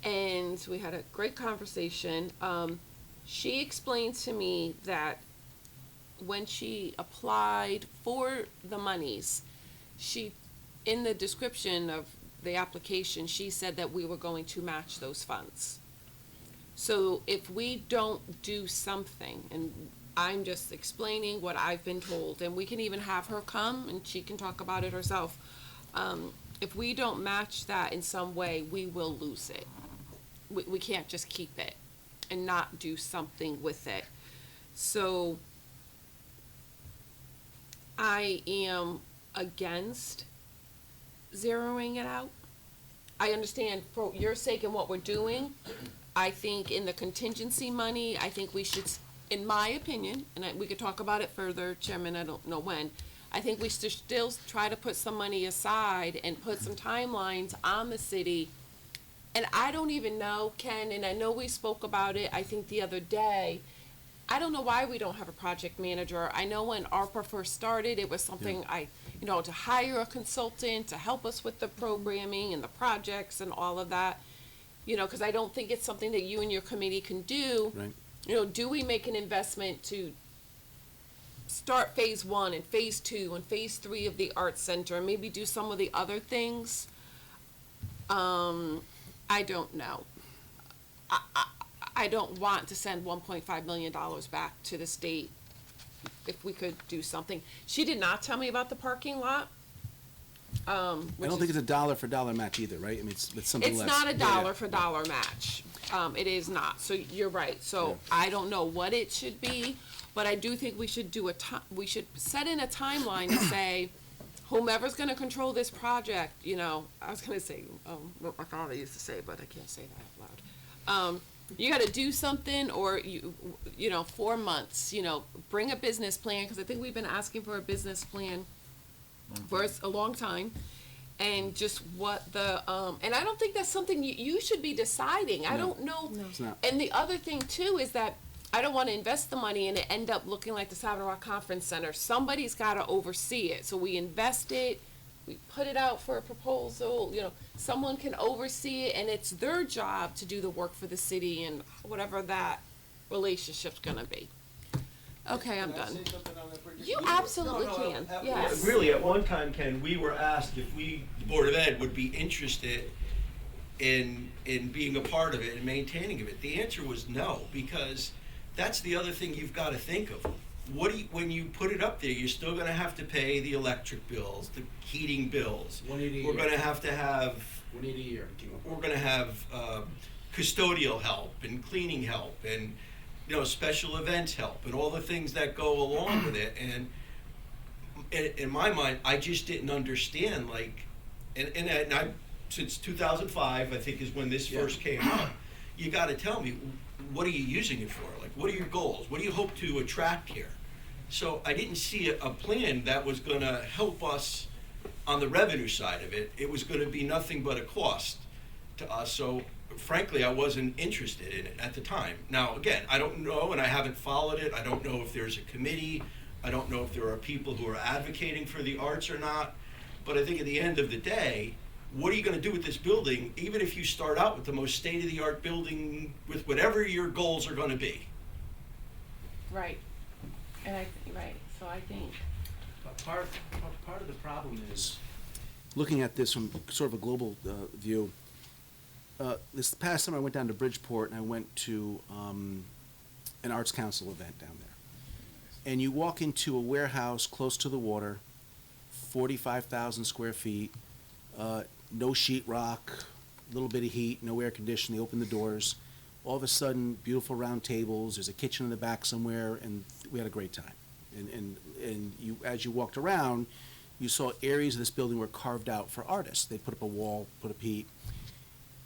And we had a great conversation. She explained to me that when she applied for the monies, in the description of the application, she said that we were going to match those funds. So if we don't do something, and I'm just explaining what I've been told, and we can even have her come and she can talk about it herself. If we don't match that in some way, we will lose it. We can't just keep it and not do something with it. So I am against zeroing it out. I understand for your sake and what we're doing, I think in the contingency money, I think we should, in my opinion, and we could talk about it further, Chairman, I don't know when, I think we should still try to put some money aside and put some timelines on the city. And I don't even know, Ken, and I know we spoke about it, I think the other day, I don't know why we don't have a project manager. I know when ARPA first started, it was something to hire a consultant to help us with the programming and the projects and all of that. Because I don't think it's something that you and your committee can do. Right. Do we make an investment to start phase 1 and phase 2 and phase 3 of the Arts Center and maybe do some of the other things? I don't know. I don't want to send $1.5 million back to the state if we could do something. She did not tell me about the parking lot. I don't think it's a dollar for dollar match either, right? I mean, it's something It's less. not a dollar for dollar match. It is not. So you're right. So I don't know what it should be, but I do think we should do we should set in a timeline to say, whomever's gonna control this project, I was gonna say, what my father used to say, but I can't say that out loud. You gotta do something, or 4 months, bring a business plan, because I think we've been asking for a business plan for a long time, and just what the, and I don't think that's something you should be deciding. I don't know. No. It's not. And the other thing too is that I don't want to invest the money and it end up looking like the Savin Rock Conference Center. Somebody's got to oversee it. So we invest it, we put it out for a proposal, someone can oversee it, and it's their job to do the work for the city and whatever that relationship's going to be. Okay, I'm done. You absolutely can, yes. Really, at one time, Ken, we were asked if the Board of Ed would be interested in being a part of it and maintaining of it. The answer was no, because that's the other thing you've got to think of. When you put it up there, you're still going to have to pay the electric bills, the heating bills. We're going to have $180 a year. We're going to have custodial help and cleaning help and special events help and all the things that go along with it. And in my mind, I just didn't understand. And I since 2005, I think is when this first came up. You got to tell me, what are you using it for? What are your goals? What do you hope to attract here? So I didn't see a plan that was going to help us on the revenue side of it. It was going to be nothing but a cost to us. So frankly, I wasn't interested in it at the time. Now, again, I don't know, and I haven't followed it. I don't know if there's a committee. I don't know if there are people who are advocating for the arts or not. But I think at the end of the day, what are you going to do with this building, even if you start out with the most state-of-the-art building with whatever your goals are going to be? Right. And so I think. Part of the problem is, looking at this from sort of a global view, this past summer I went down to Bridgeport and I went to an Arts Council event down there. And you walk into a warehouse close to the water, 45,000 square feet, no sheetrock, a little bit of heat, no air conditioning. They open the doors. All of a sudden, beautiful round tables. There's a kitchen in the back somewhere, and we had a great time. And you, as you walked around, you saw areas of this building were carved out for artists. They put up a wall, put up heat.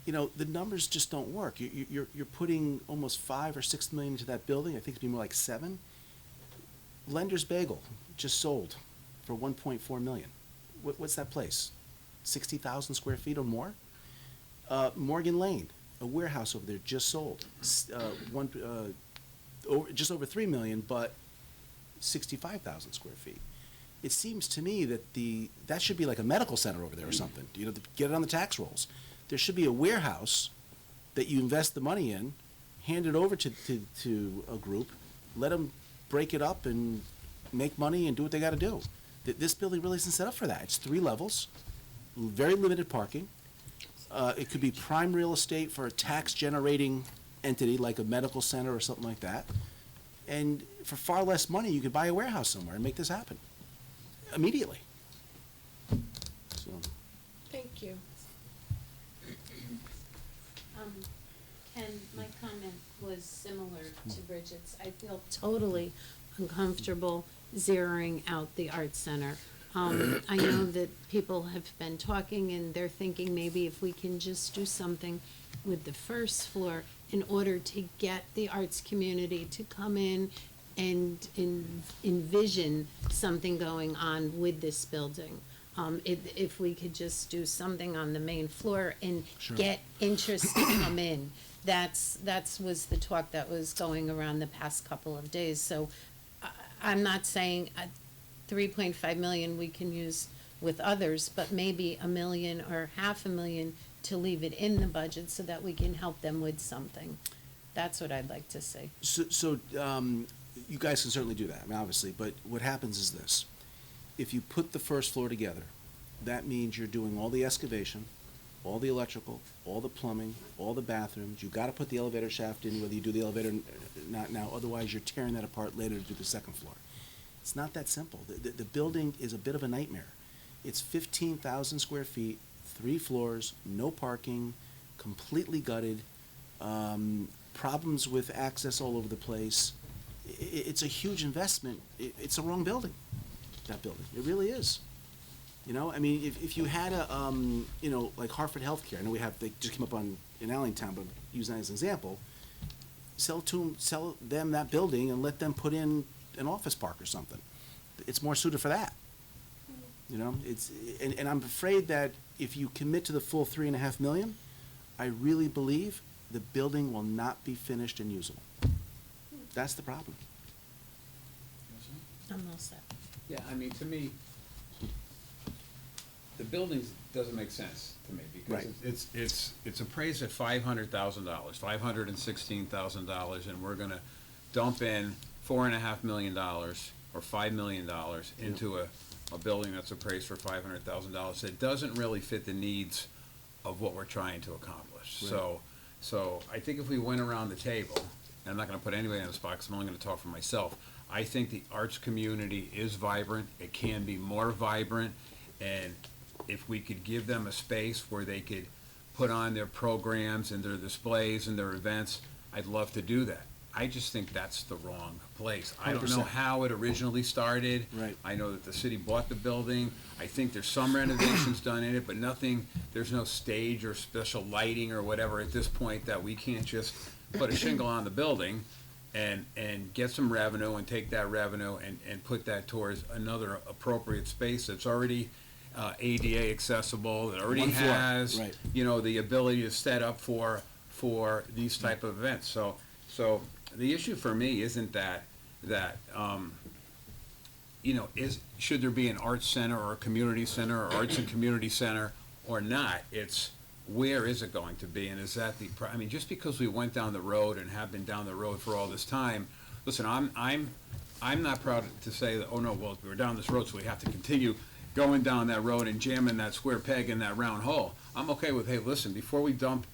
The numbers just don't work. You're putting almost $5 or $6 million into that building. I think it'd be more like $7 million. Lender's Bagel just sold for $1.4 million. What's that place? 60,000 square feet or more? Morgan Lane, a warehouse over there, just sold. Just over $3 million, but 65,000 square feet. It seems to me that that should be like a medical center over there or something. To get it on the tax rolls. There should be a warehouse that you invest the money in, hand it over to a group, let them break it up and make money and do what they got to do. This building really isn't set up for that. It's 3 levels, very limited parking. It could be prime real estate for a tax-generating entity like a medical center or something like that. And for far less money, you could buy a warehouse somewhere and make this happen immediately. So. Thank you. Ken, my comment was similar to Bridget's. I feel totally uncomfortable zeroing out the Arts Center I know that people have been talking and they're thinking maybe if we can just do something with the first floor in order to get the arts community to come in and envision something going on with this building. If we could just do something on the main floor and get interest to come in. That's was the talk that was going around the past couple of days. So I'm not saying 3.5 million we can use with others, but maybe $1 million or $500,000 to leave it in the budget so that we can help them with something. That's what I'd like to see. So, you guys can certainly do that, I mean, obviously, but what happens is this. If you put the first floor together, that means you're doing all the excavation, all the electrical, all the plumbing, all the bathrooms. You gotta put the elevator shaft in, whether you do the elevator or not now, otherwise you're tearing that apart later to do the second floor. It's not that simple. The building is a bit of a nightmare. It's 15,000 square feet, 3 floors, no parking, completely gutted, problems with access all over the place. It's a huge investment. It's the wrong building, that building. It really is. You know, I mean, if you had a, you know, like Hartford Healthcare, I know they just came up in Allentown, but use that as an example, sell them that building and let them put in an office park or something. It's more suited for that. You know, and I'm afraid that if you commit to the full $3.5 million, I really believe the building will not be finished and usable. That's the problem. I'm all set. Yeah, I mean, to me, the buildings doesn't make sense to me, because Right. it's appraised at $500,000, $516,000, and we're gonna dump in $4.5 million or $5 million into a building that's appraised for $500,000. It doesn't really fit the needs of what we're trying to accomplish. Right. So I think if we went around the table, and I'm not gonna put anybody on the spot, because I'm only gonna talk for myself, I think the arts community is vibrant. It can be more vibrant, and if we could give them a space where they could put on their programs and their displays and their events, I'd love to do that. I just think that's the wrong place. I don't know 100%. how it originally started. Right. I know that the city bought the building. I think there's some renovations done in it, but nothing, there's no stage or special lighting or whatever at this point that we can't just put a shingle on the building and get some revenue and take that revenue and put that towards another appropriate space that's already ADA accessible, that already One floor, has, right. you know, the ability to set up for these type of events. So the issue for me isn't that you know, should there be an arts center or a community center or arts and community center or not? It's where is it going to be, and is that I mean, just because we went down the road and have been down the road for all this time, listen, I'm not proud to say that, oh no, well, we're down this road, so we have to continue going down that road and jamming that square peg in that round hole. I'm okay with, hey, listen, before we dump,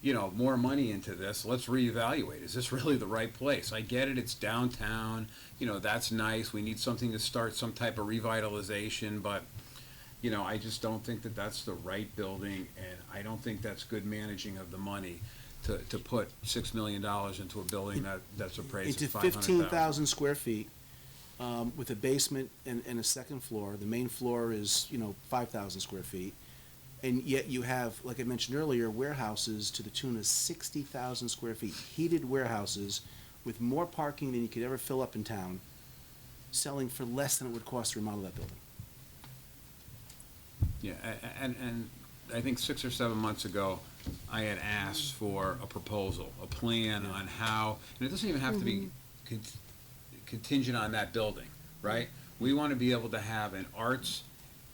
you know, more money into this, let's reevaluate. Is this really the right place? I get it, it's downtown, you know, that's nice. We need something to start some type of revitalization, but, you know, I just don't think that that's the right building, and I don't think that's good managing of the money to put $6 million into a building that's appraised Into at $500,000. 15,000 square feet, with a basement and a second floor. The main floor is, you know, 5,000 square feet. And yet you have, like I mentioned earlier, warehouses to the tune of 60,000 square feet, heated warehouses with more parking than you could ever fill up in town, selling for less than it would cost to remodel that building. Yeah, and I think 6 or 7 months ago, I had asked for a proposal, a plan on how, and it doesn't even have to be contingent on that building, right? We want to be able to have an arts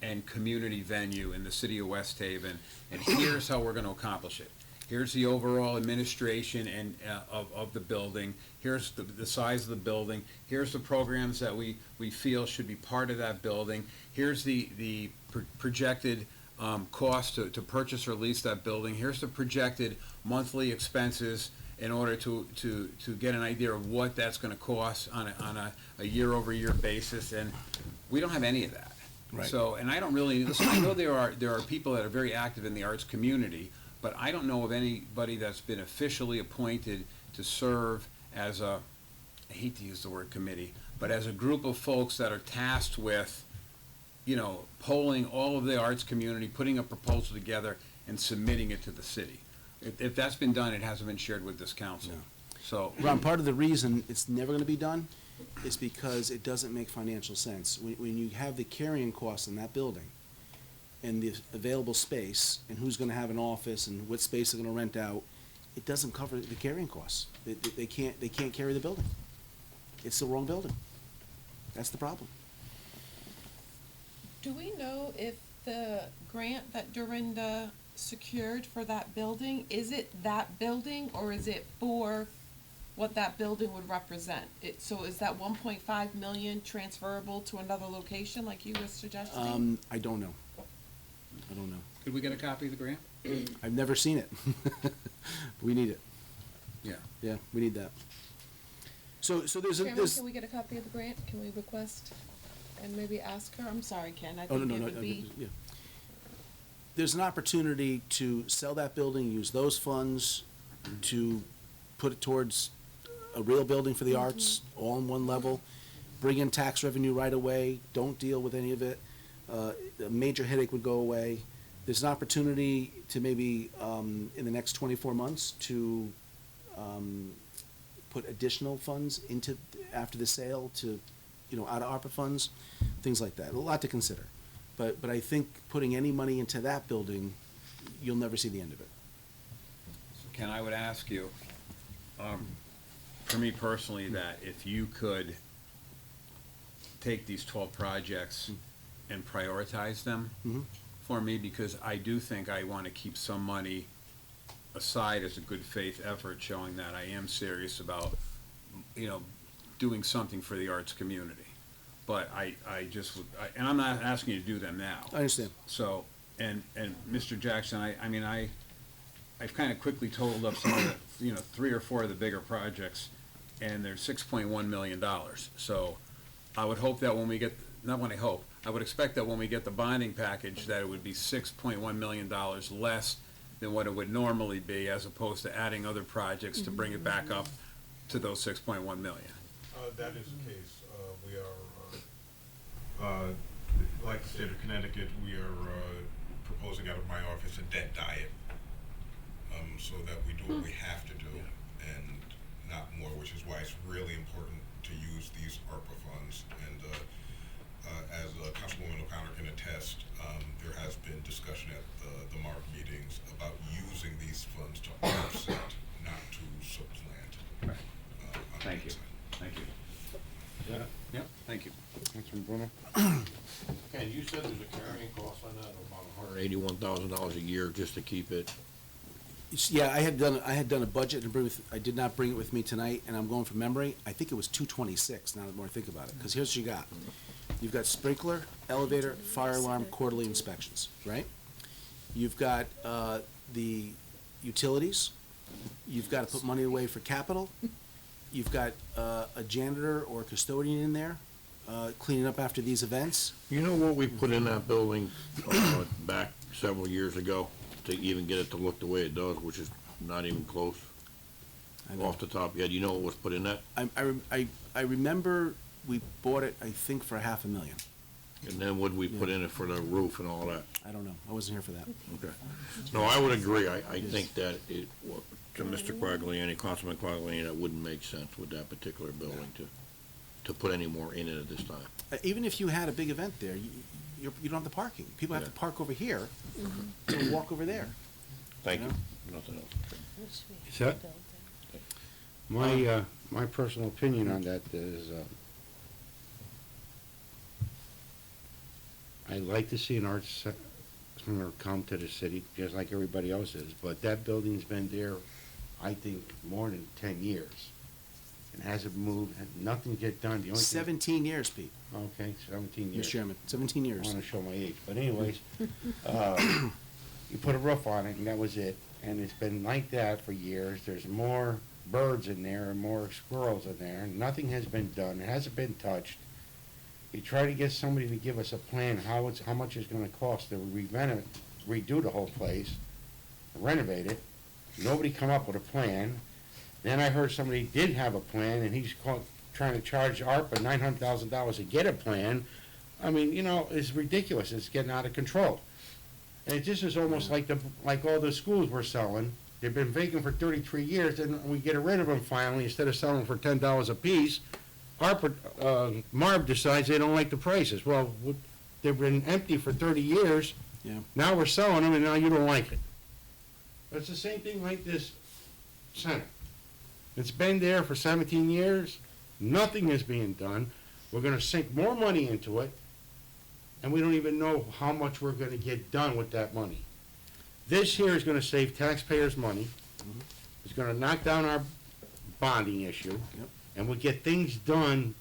and community venue in the city of West Haven, and here's how we're going to accomplish it. Here's the overall administration and of the building. Here's the size of the building. Here's the programs that we feel should be part of that building. Here's the projected cost to purchase or lease that building. Here's the projected monthly expenses in order to get an idea of what that's going to cost on a year-over-year basis, and we don't have any of that. Right. So, and I don't really, listen, I know there are people that are very active in the arts community, but I don't know of anybody that's been officially appointed to serve as I hate to use the word committee, but as a group of folks that are tasked with polling all of the arts community, putting a proposal together and submitting it to the city. If that's been done, it hasn't been shared with this council. No. So, Ron, part of the reason it's never gonna be done is because it doesn't make financial sense. When you have the carrying costs in that building and the available space and who's gonna have an office and what space they're gonna rent out, it doesn't cover the carrying costs. They can't carry the building. It's the wrong building. That's the problem. Do we know if the grant that Dorinda secured for that building, is it that building or is it for what that building would represent? So is that 1.5 million transferable to another location like you were suggesting? I don't know. could we get a copy of the grant? I've never seen it. We need it. Yeah. Yeah, we need that. So there's Chairman, can we get a copy of the grant? Can we request and maybe ask her? I'm sorry, Ken, I Oh, think no, it no, would no, be. yeah. There's an opportunity to sell that building, use those funds to put it towards a real building for the arts, all on one level, bring in tax revenue right away, don't deal with any of it. A major headache would go away. There's an opportunity to maybe, in the next 24 months, to put additional funds into, after the sale, to, out of ARPA funds, things like that. A lot to consider. But I think putting any money into that building, you'll never see the end of it. Ken, I would ask you, for me personally, that if you could take these 12 projects and prioritize them for me, because I do think I want to keep some money aside as a good faith effort, showing that I am serious about, doing something for the arts community. But I just would, and I'm not asking you to do them now. I understand. So, and Mr. Jackson, I've kind of quickly totaled up some of the, 3 or 4 of the bigger projects, and they're $6.1 million. So I would hope that when we get, I would expect that when we get the bonding package, that it would be $6.1 million less than what it would normally be, as opposed to adding other projects to bring it back up to those $6.1 million. That is the case. We are, like the state of Connecticut, we are proposing out of my office a debt diet, so that we do what we have to do and not more, which is why it's really important to use these ARPA funds. And as Councilwoman O'Connor can attest, there has been discussion at the MARC meetings about using these funds to offset, not to supplant. Right. On Thank that you. side. Thank you. Yeah. Yep, thank you. Councilman Bruno? Ken, you said there's a carrying cost on that of about $181,000 a year just to keep it. Yeah, I had done a budget and I did not bring it with me tonight, and I'm going from memory. I think it was 226, now the more I think about it, because here's what you got. You've got sprinkler, elevator, fire alarm, quarterly inspections, right? You've got, the utilities. You've got to put money away for capital. You've got, a janitor or custodian in there, cleaning up after these events. You know what we put in that building back several years ago to even get it to look the way it does, which is not even close? Off the top of your head, you know what was put in that? I remember we bought it, I think, for $500,000. And then what we put in it for the roof and all that? I don't know. I wasn't here for that. Okay. No, I would agree. I think that it, to Mr. Quagliani, Councilman Quagliani, that wouldn't make sense with that particular building to put any more in it at this time. Even if you had a big event there, you don't have the parking. People have to park over here and walk over there. Thank you. know? Nothing else. Is that, my personal opinion on that is, I'd like to see an arts center come to the city, just like everybody else is, but that building's been there, I think, more than 10 years. It hasn't moved, and nothing get done. The only thing- 17 years, Pete. Okay, 17 years. Mr. Chairman, 17 I years. want to show my age, but anyways, you put a roof on it, and that was it. And it's been like that for years. There's more birds in there and more squirrels in there. Nothing has been done. It hasn't been touched. You try to get somebody to give us a plan how much it's going to cost to redo the whole place, renovate it. Nobody come up with a plan. Then I heard somebody did have a plan, and he's trying to charge ARPA $900,000 to get a plan, I mean, you know, it's ridiculous. It's getting out of control. And it just is almost like like all the schools we're selling. They've been vacant for 33 years, and we get rid of them finally, instead of selling for $10 a piece. Marb decides they don't like the prices. Well, they've been empty for 30 years. Yeah. Now we're selling them, and now you don't like it. But it's the same thing like this center. It's been there for 17 years. Nothing is being done. We're gonna sink more money into it, and we don't even know how much we're gonna get done with that money. This here is gonna save taxpayers money. It's gonna knock down our bonding issue. Yep. And we'll get things done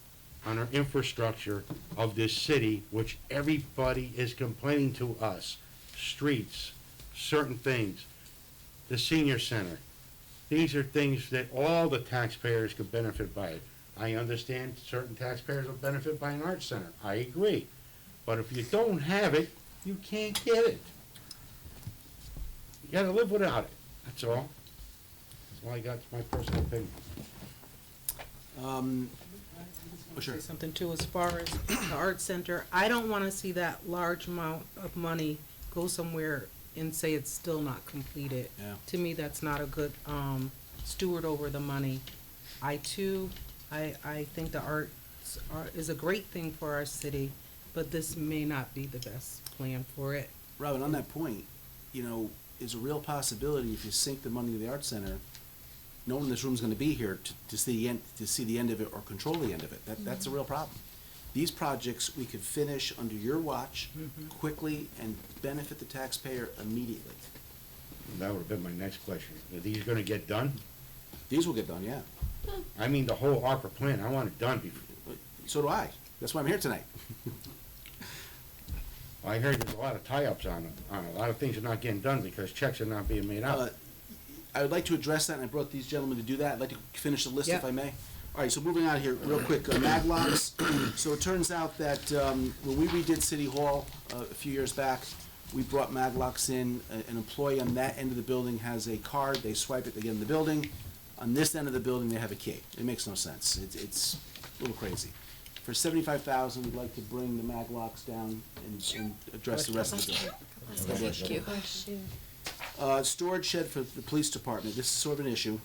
on our infrastructure of this city, which everybody is complaining to us. Streets, certain things, the senior center. These are things that all the taxpayers could benefit by. I understand certain taxpayers will benefit by an arts center. I agree. But if you don't have it, you can't get it. You gotta live without it, that's all. That's all I got, it's my personal opinion. Sure. Say something too, as far as the art center, I don't wanna see that large amount of money go somewhere and say it's still not completed. Yeah. To me, that's not a good, steward over the money. I think the arts is a great thing for our city, but this may not be the best plan for it. Robin, on that point, you know, is a real possibility if you sink the money to the Arts Center, no one in this room is gonna be here to see the end of it or control the end of it. That's a real problem. These projects, we could finish under your watch quickly and benefit the taxpayer immediately. That would have been my next question. Are these gonna get done? These will get done, yeah. I mean, the whole ARPA plan, I want it done before. So do I. That's why I'm here tonight. I heard there's a lot of tie-ups on it. A lot of things are not getting done because checks are not being made out. I would like to address that, and I brought these gentlemen to do that. I'd like to finish the list if Yep. I may. All right, so moving on here, real quick, Maglocks. So it turns out that when we redid City Hall a few years back, we brought Maglocks in. An employee on that end of the building has a card, they swipe it, they get in the building. On this end of the building, they have a key. It makes no sense. It's a little crazy. For $75,000, we'd like to bring the Maglocks down and address the rest of the building. God bless you. Storage shed for the police department, this is sort of an issue.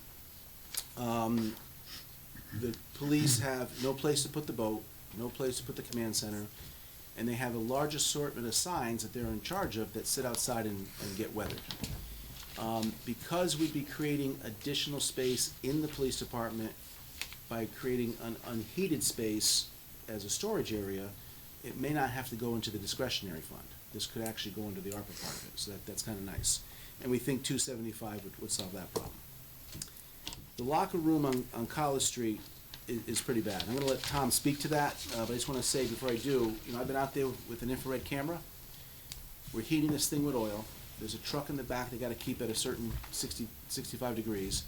The police have no place to put the boat, no place to put the command center, and they have a large assortment of signs that they're in charge of that sit outside and get weathered. Because we'd be creating additional space in the police department by creating an unheated space as a storage area, it may not have to go into the discretionary fund. This could actually go into the ARPA part of it, so that's kind of nice. And we think $275 would solve that problem. The locker room on College Street is pretty bad. I'm gonna let Tom speak to that, but I just wanna say before I do, you know, I've been out there with an infrared camera. We're heating this thing with oil. There's a truck in the back they gotta keep at a certain 65 degrees,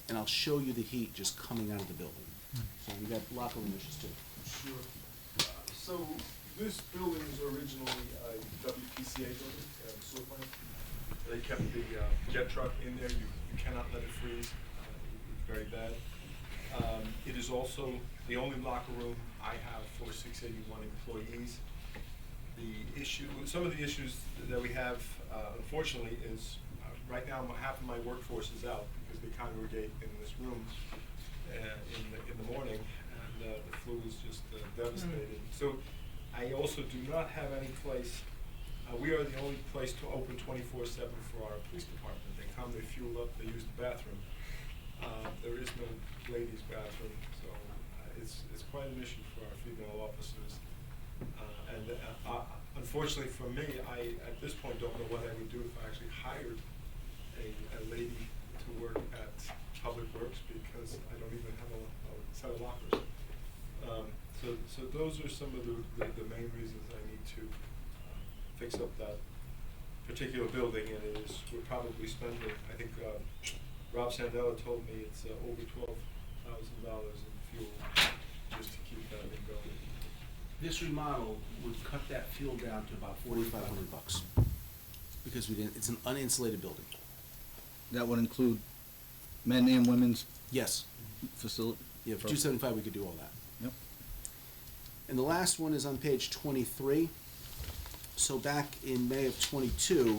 and I'll show you the heat just coming out of the building. So we got locker room issues too. Sure. So this building was originally a WPCA building, sewer plant. They kept the jet truck in there. You cannot let it freeze. It's very bad. It is also the only locker room I have for 681 employees. The issue, some of the issues that we have, unfortunately, is right now half of my workforce is out because they congregate in this room in the morning, and the flu is just devastating. So I also do not have any place. We are the only place to open 24/7 for our police department. They come, they fuel up, they use the bathroom. There is no ladies' bathroom, so it's quite an issue for our female officers. Unfortunately for me, I at this point don't know what I would do if I actually hired a lady to work at Public Works because I don't even have a set of lockers. So those are some of the main reasons I need to fix up that particular building, and we're probably spending, I think, Rob Sandella told me it's over $12,000 in fuel just to keep that thing going. This remodel would cut that fuel down to about $4,500 because it's an uninsulated building. That would include men and women's Yes. facility? Yeah, for $275 we could do all that. Yep. And the last one is on page 23. So back in May of '22,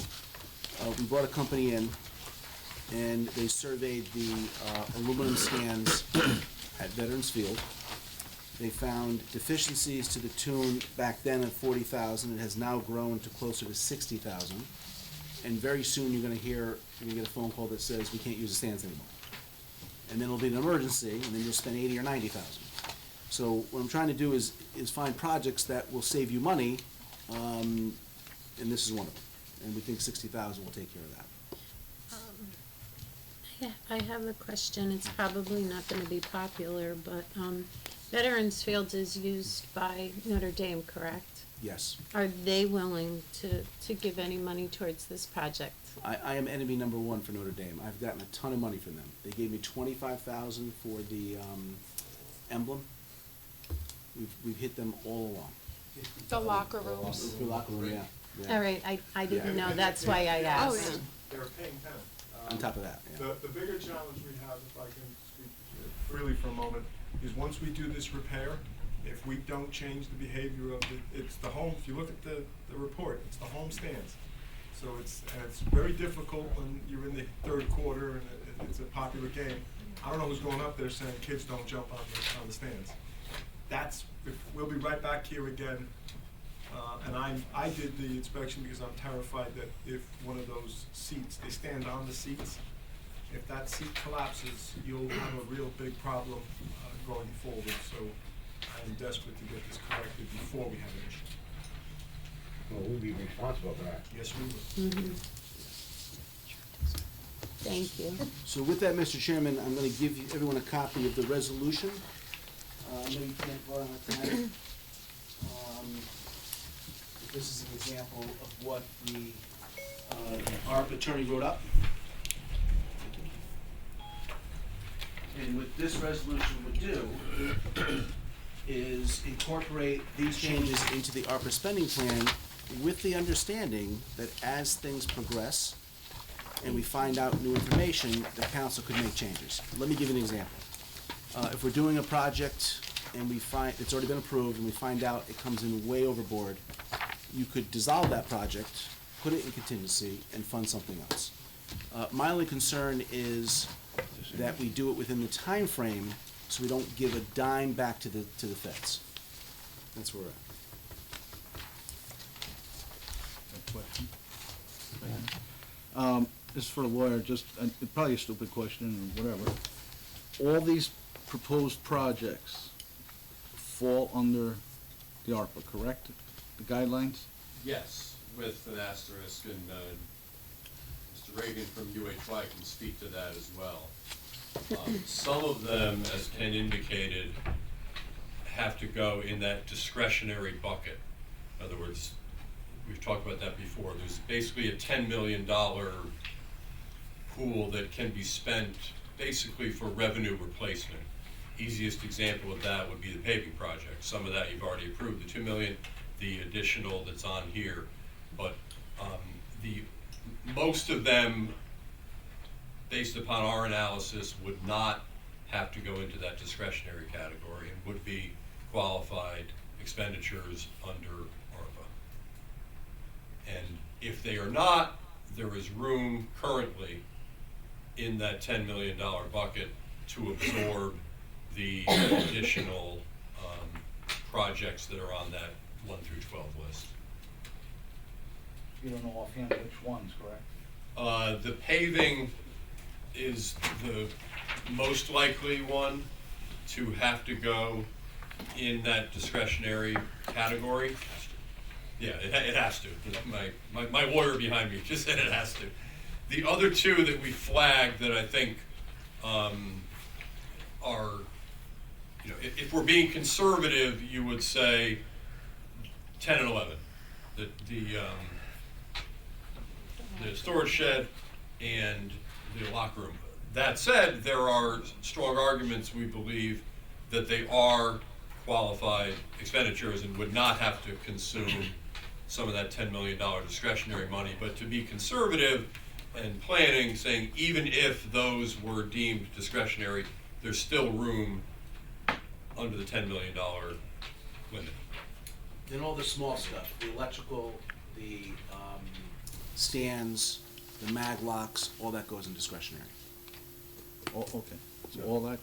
we brought a company in, and they surveyed the aluminum stands at Veterans Field. They found deficiencies to the tune back then of 40,000. It has now grown to closer to 60,000. And very soon you're gonna get a phone call that says, we can't use the stands anymore. And then it'll be an emergency, and then you'll spend 80 or 90,000. So what I'm trying to do is find projects that will save you money, and this is one of them. And we think 60,000 will take care of that. Yeah, I have a question. It's probably not gonna be popular, but, Veterans Field is used by Notre Dame, correct? Yes. Are they willing to give any money towards this project? I am enemy number one for Notre Dame. I've gotten a ton of money from them. They gave me 25,000 for the emblem. We've hit them all along. The locker rooms. The locker room, yeah. All right, I didn't know, that's why I Oh, asked. yeah. They're paying 10. On top of that, yeah. The bigger challenge we have, if I can speak freely for a moment, is once we do this repair, if we don't change the behavior of it's the home, if you look at the report, it's the home stands. So it's very difficult when you're in the third quarter and it's a popular game. I don't know who's going up there saying kids don't jump on the stands. We'll be right back here again. And I did the inspection because I'm terrified that if one of those seats, they stand on the seats, if that seat collapses, you'll have a real big problem going forward. So I'm desperate to get this corrected before we have an issue. Well, we'll be responsible for that. Yes, we will. Thank you. So with that, Mr. Chairman, I'm gonna give everyone a copy of the resolution. I know you can't vote on it tonight. This is an example of what the ARP attorney wrote up. And what this resolution would do is incorporate these changes into the ARPA spending plan with the understanding that as things progress and we find out new information, the council could make changes. Let me give you an example. If we're doing a project and we find, it's already been approved, and we find out it comes in way overboard, you could dissolve that project, put it in contingency, and fund something else. My only concern is that we do it within the time frame, so we don't give a dime back to the feds. That's where we're at. This is for the lawyer, just, probably a stupid question or whatever. All these proposed projects fall under the ARPA, correct? The guidelines? Yes, with an asterisk, and Mr. Reagan from UHY can speak to that as well. Some of them, as Ken indicated, have to go in that discretionary bucket. In other words, we've talked about that before. There's basically a $10 million pool that can be spent basically for revenue replacement. Easiest example of that would be the paving project. Some of that you've already approved, the $2 million, the additional that's on here. But most of them, based upon our analysis, would not have to go into that discretionary category and would be qualified expenditures under ARPA. And if they are not, there is room currently in that $10 million bucket to absorb the additional projects that are on that 1 through 12 list. You don't know offhand which ones, correct? The paving is the most likely one to have to go in that discretionary category. Yeah, it has to. My lawyer behind me just said it has to. The other two that we flagged that I think are, if we're being conservative, you would say 10 and 11. The storage shed and the locker room. That said, there are strong arguments, we believe, that they are qualified expenditures and would not have to consume some of that $10 million discretionary money. But to be conservative and planning, saying even if those were deemed discretionary, there's still room under the $10 million Wyndham. Then all the small stuff, the electrical, the stands, the mag locks, all that goes in discretionary. Oh, okay, so all that,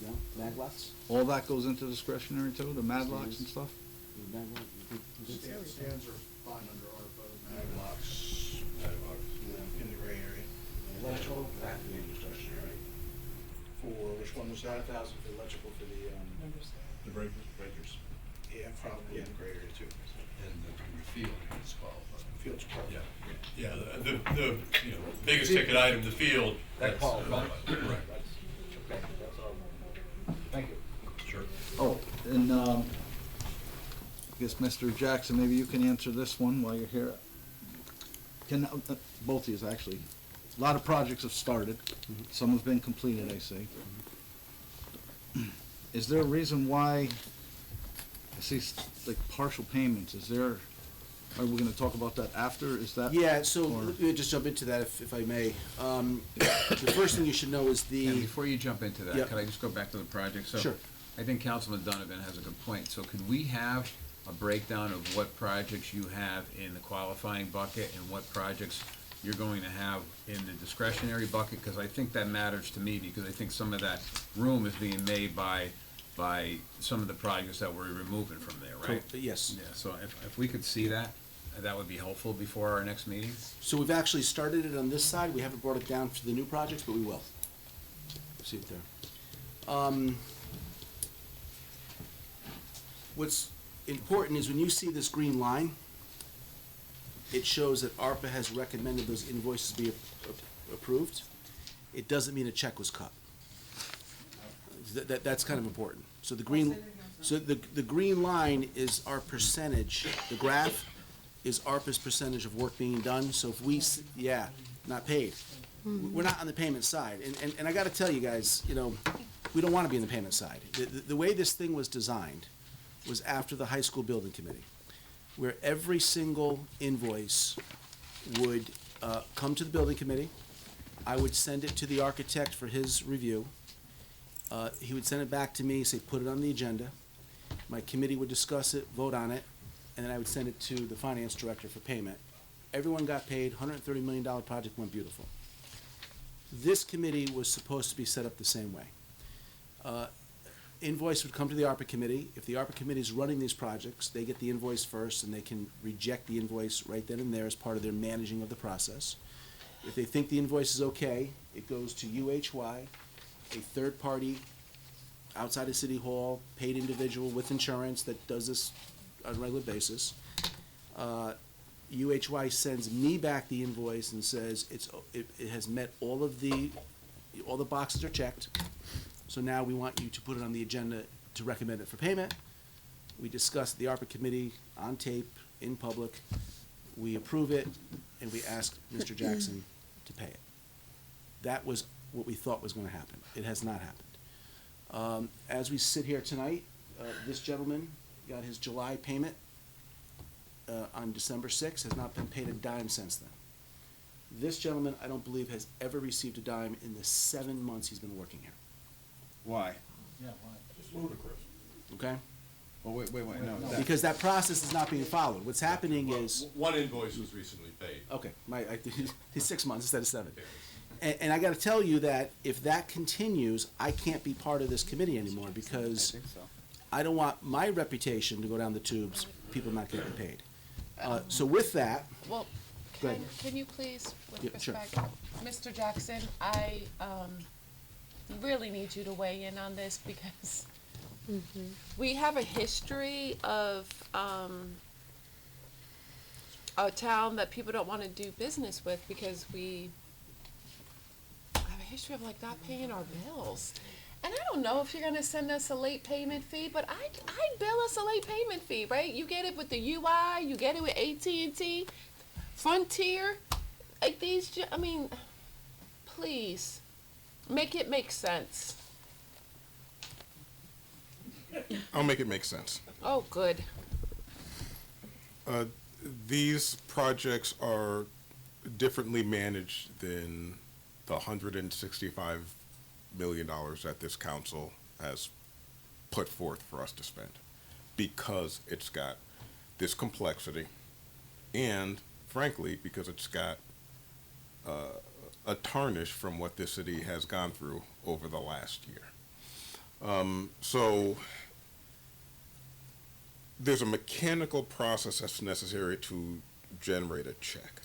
Yeah, mag locks? all that goes into discretionary too, the madlocks and stuff? Stands are fine under ARPA, maglocks, in the gray area. Electrical, that can be discretionary. For, which one was that? 5,000 for electrical for the, The breakers. Yeah, probably in the gray area too. And the field is qualified. Field's qualified. Yeah, the biggest ticket item, the field, That that's qualifies. Correct. Thank you. Sure. Oh, and, I guess, Mr. Jackson, maybe you can answer this one while you're here. Can, both of you, actually. A lot of projects have started. Some have been completed, I see. Is there a reason why, I see, like, partial payments, is there, are we gonna talk about that after, is that? Yeah, so or- let me just jump into that if I may. The first thing you should know is And before you jump into that, Yep. could I just go back to the project? So, Sure. I think Councilman Donovan has a good point. So could we have a breakdown of what projects you have in the qualifying bucket and what projects you're going to have in the discretionary bucket? Because I think that matters to me, because I think some of that room is being made by some of the projects that we're removing from there, right? Yes. Yeah, so if we could see that, that would be helpful before our next meeting. So we've actually started it on this side. We haven't brought it down for the new projects, but we will. See it there. What's important is when you see this green line, it shows that ARPA has recommended those invoices be approved. It doesn't mean a check was cut. That's kind of important. So the green, the green line is our percentage. The graph is ARPA's percentage of work being done. So if we, not paid. We're not on the payment side. And I gotta tell you guys, we don't wanna be on the payment side. The way this thing was designed was after the high school building committee, where every single invoice would come to the building committee. I would send it to the architect for his review. He would send it back to me, say, put it on the agenda. My committee would discuss it, vote on it, and then I would send it to the finance director for payment. Everyone got paid, $130 million project went beautiful. This committee was supposed to be set up the same way. Invoice would come to the ARPA committee. If the ARPA committee is running these projects, they get the invoice first, and they can reject the invoice right then and there as part of their managing of the process. If they think the invoice is okay, it goes to UHY, a third party outside of City Hall, paid individual with insurance that does this on a regular basis. UHY sends me back the invoice and says it has met all the boxes are checked. So now we want you to put it on the agenda to recommend it for payment. We discuss the ARPA committee on tape, in public. We approve it, and we ask Mr. Jackson to pay it. That was what we thought was gonna happen. It has not happened. As we sit here tonight, this gentleman got his July payment on December 6th, has not been paid a dime since then. This gentleman, I don't believe, has ever received a dime in the 7 months he's been working here. Why? Yeah, why? It's ludicrous. Okay? Well, wait, no. Because that process is not being followed. What's happening is, One invoice was recently paid. okay, he's 6 months instead of 7. And I gotta tell you that if that continues, I can't be part of this committee anymore because I don't want my reputation to go down the tubes, people not getting paid. So with that, Well, Go ahead. can you please, with Yeah, sure. respect, Mr. Jackson, I really need you to weigh in on this because we have a history of a town that people don't want to do business with because we have a history of like not paying our bills. And I don't know if you're gonna send us a late payment fee, but I'd bill us a late payment fee, right? You get it with the UI, you get it with AT&T, Frontier, like these, I mean, please, make it make sense. I'll make it make sense. Oh, good. These projects are differently managed than the $165 million that this council has put forth for us to spend. because it's got this complexity, and frankly, because it's got a tarnish from what this city has gone through over the last year. So there's a mechanical process that's necessary to generate a check.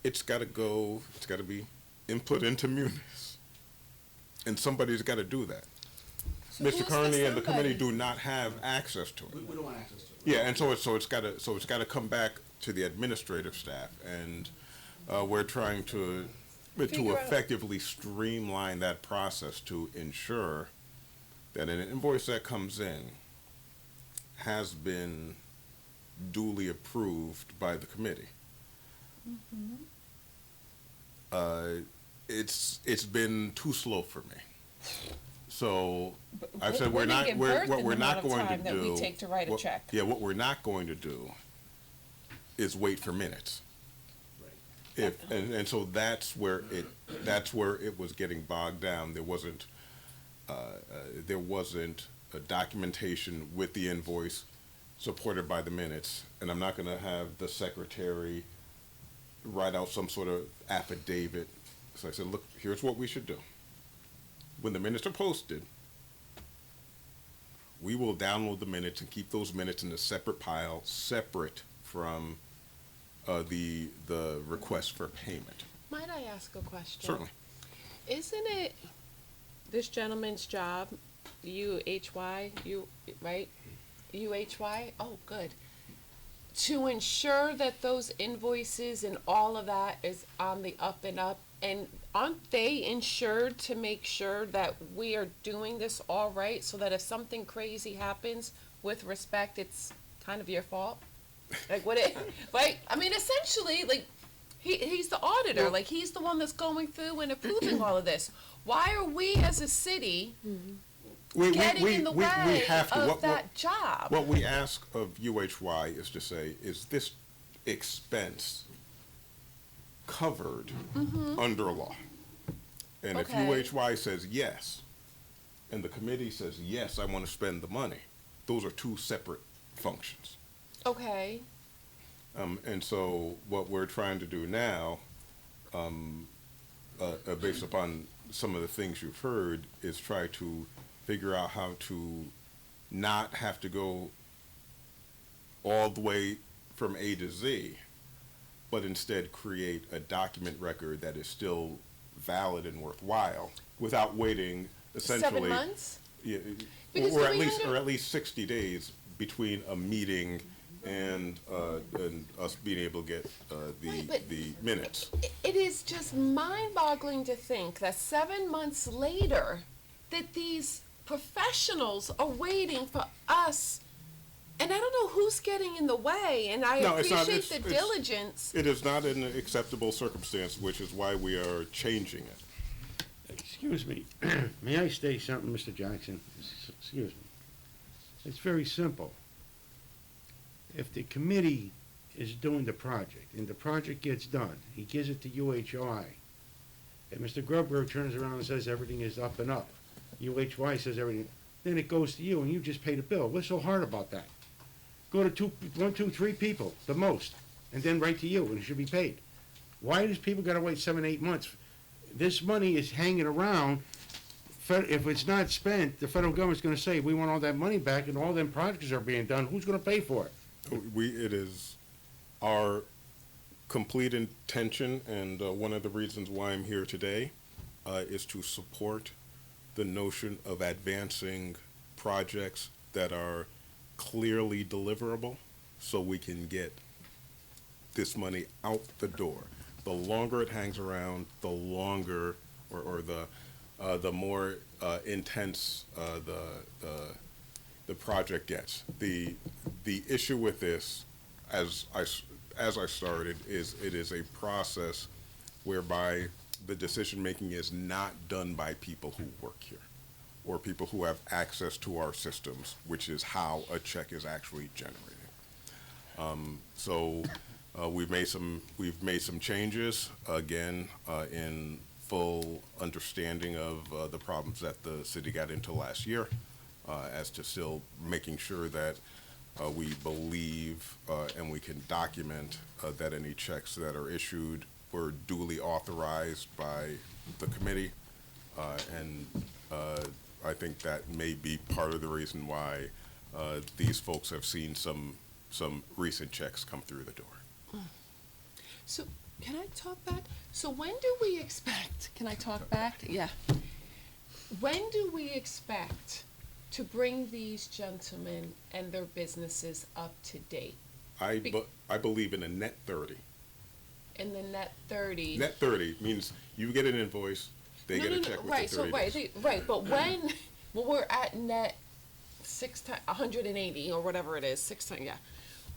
It's got to be input into Munis. And somebody's got to do that. So Mr. who's the Carney and the somebody? committee do not have access to it. We don't want access to it. Yeah, and so it's got to come back to the administrative staff, and we're trying to Figure out- effectively streamline that process to ensure that an invoice that comes in has been duly approved by the committee. It's been too slow for me. So I've said We're gonna give birth what in we're the not amount of going to time that we do. take to write a what- check. Yeah, what we're not going to do is wait for minutes. And so that's where it was getting bogged down. There wasn't a documentation with the invoice supported by the minutes, and I'm not gonna have the secretary write out some sort of affidavit. So I said, look, here's what we should do. When the minutes are posted, we will download the minutes and keep those minutes in a separate pile, separate from the request for payment. Might I ask a question? Certainly. Isn't it this gentleman's job, UHY, right? UHY? Oh, good. To ensure that those invoices and all of that is on the up and up, and aren't they insured to make sure that we are doing this all right, so that if something crazy happens with respect, it's kind of your fault? Like what it, right? I mean, essentially, like, he's the auditor, like, he's the one that's going through and approving all of this. Why are we as a city getting in the way of that job? What we ask of UHY is to say, is this expense covered under law? And if Okay. UHY says yes, and the committee says, yes, I want to spend the money, those are two separate functions. Okay. And so what we're trying to do now, based upon some of the things you've heard, is try to figure out how to not have to go all the way from A to Z, but instead create a document record that is still valid and worthwhile without waiting essentially 7 months? Yeah, Because or we at least 60 days between a meeting and us being able to get Right, but the minutes. It is just mind-boggling to think that 7 months later, that these professionals are waiting for us, and I don't know who's getting in the way, and I No, it's not. appreciate the It's- diligence. It is not an acceptable circumstance, which is why we are changing it. Excuse me, may I say something, Mr. Jackson? Excuse me. It's very simple. If the committee is doing the project, and the project gets done, he gives it to UHY, and Mr. Grubberg turns around and says everything is up and up, UHY says everything, then it goes to you, and you just pay the bill. What's so hard about that? Go to one, two, three people, the most, and then write to you, and it should be paid. Why does people gotta wait 7, 8 months? This money is hanging around. If it's not spent, the federal government's gonna say, we want all that money back, and all them projects are being done, who's gonna pay for it? It is our complete intention, and one of the reasons why I'm here today is to support the notion of advancing projects that are clearly deliverable, so we can get this money out the door. The longer it hangs around, the longer, or the more intense the project gets. The issue with this, as I started, is it is a process whereby the decision-making is not done by people who work here or people who have access to our systems, which is how a check is actually generated. So we've made some changes, again, in full understanding of the problems that the city got into last year. as to still making sure that we believe and we can document that any checks that are issued were duly authorized by the committee. And I think that may be part of the reason why these folks have seen some recent checks come through the door. So, can I talk back? So when do we expect, can I talk back? Yeah. When do we expect to bring these gentlemen and their businesses up to date? I believe in a net 30. In the net 30? Net 30 means you get an invoice, they get a check within 30 days. Right, but when we're at net 180 or whatever it is, 6 times, yeah.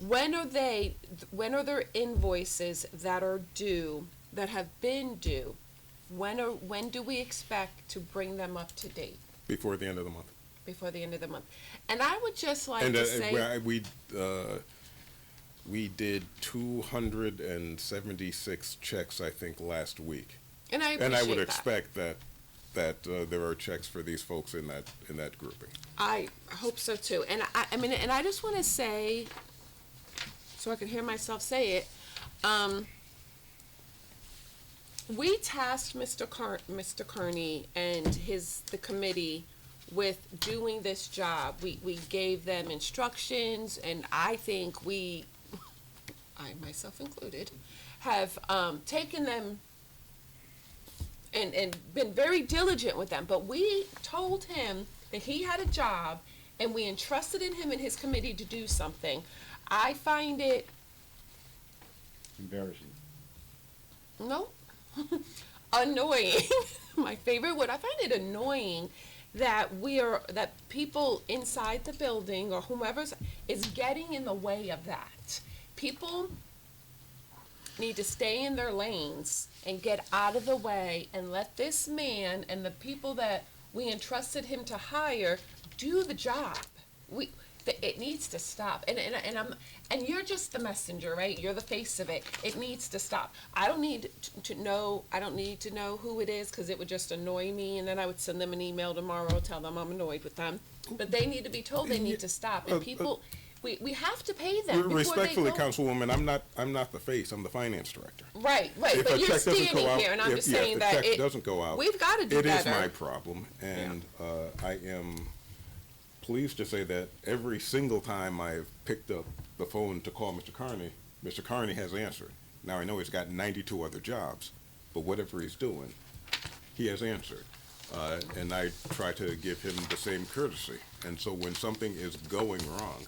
When are there invoices that are due, that have been due? When do we expect to bring them up to date? Before the end of the month. Before the end of the month. And I would just like And to say. we did 276 checks, I think, last week. And I appreciate And I would that. expect that there are checks for these folks in that grouping. I hope so too. And I mean, and I just want to say, so I can hear myself say it, we tasked Mr. Kearney and the committee with doing this job. We gave them instructions, and I think I myself included, have taken them and been very diligent with them. But we told him that he had a job, and we entrusted in him and his committee to do something. I find it Embarrassing. no annoying. My favorite word. I find it annoying that that people inside the building or whomever's is getting in the way of that. People need to stay in their lanes and get out of the way and let this man and the people that we entrusted him to hire do the job. It needs to stop. And you're just the messenger, right? You're the face of it. It needs to stop. I don't need to know who it is, because it would just annoy me, and then I would send them an email tomorrow, tell them I'm annoyed with them. But they need to be told they need to stop. And people, we have to pay them before Respectfully, they go. Councilwoman, I'm not the face, I'm the finance director. Right, If but a you're check doesn't standing go out- here, and I'm if- just yeah, saying if that the check doesn't go out, we've got to do It better. is my problem, and I am pleased to say that every single time I've picked up the phone to call Mr. Kearney has answered. Now, I know he's got 92 other jobs, but whatever he's doing, he has answered. And I try to give him the same courtesy. And so when something is going wrong,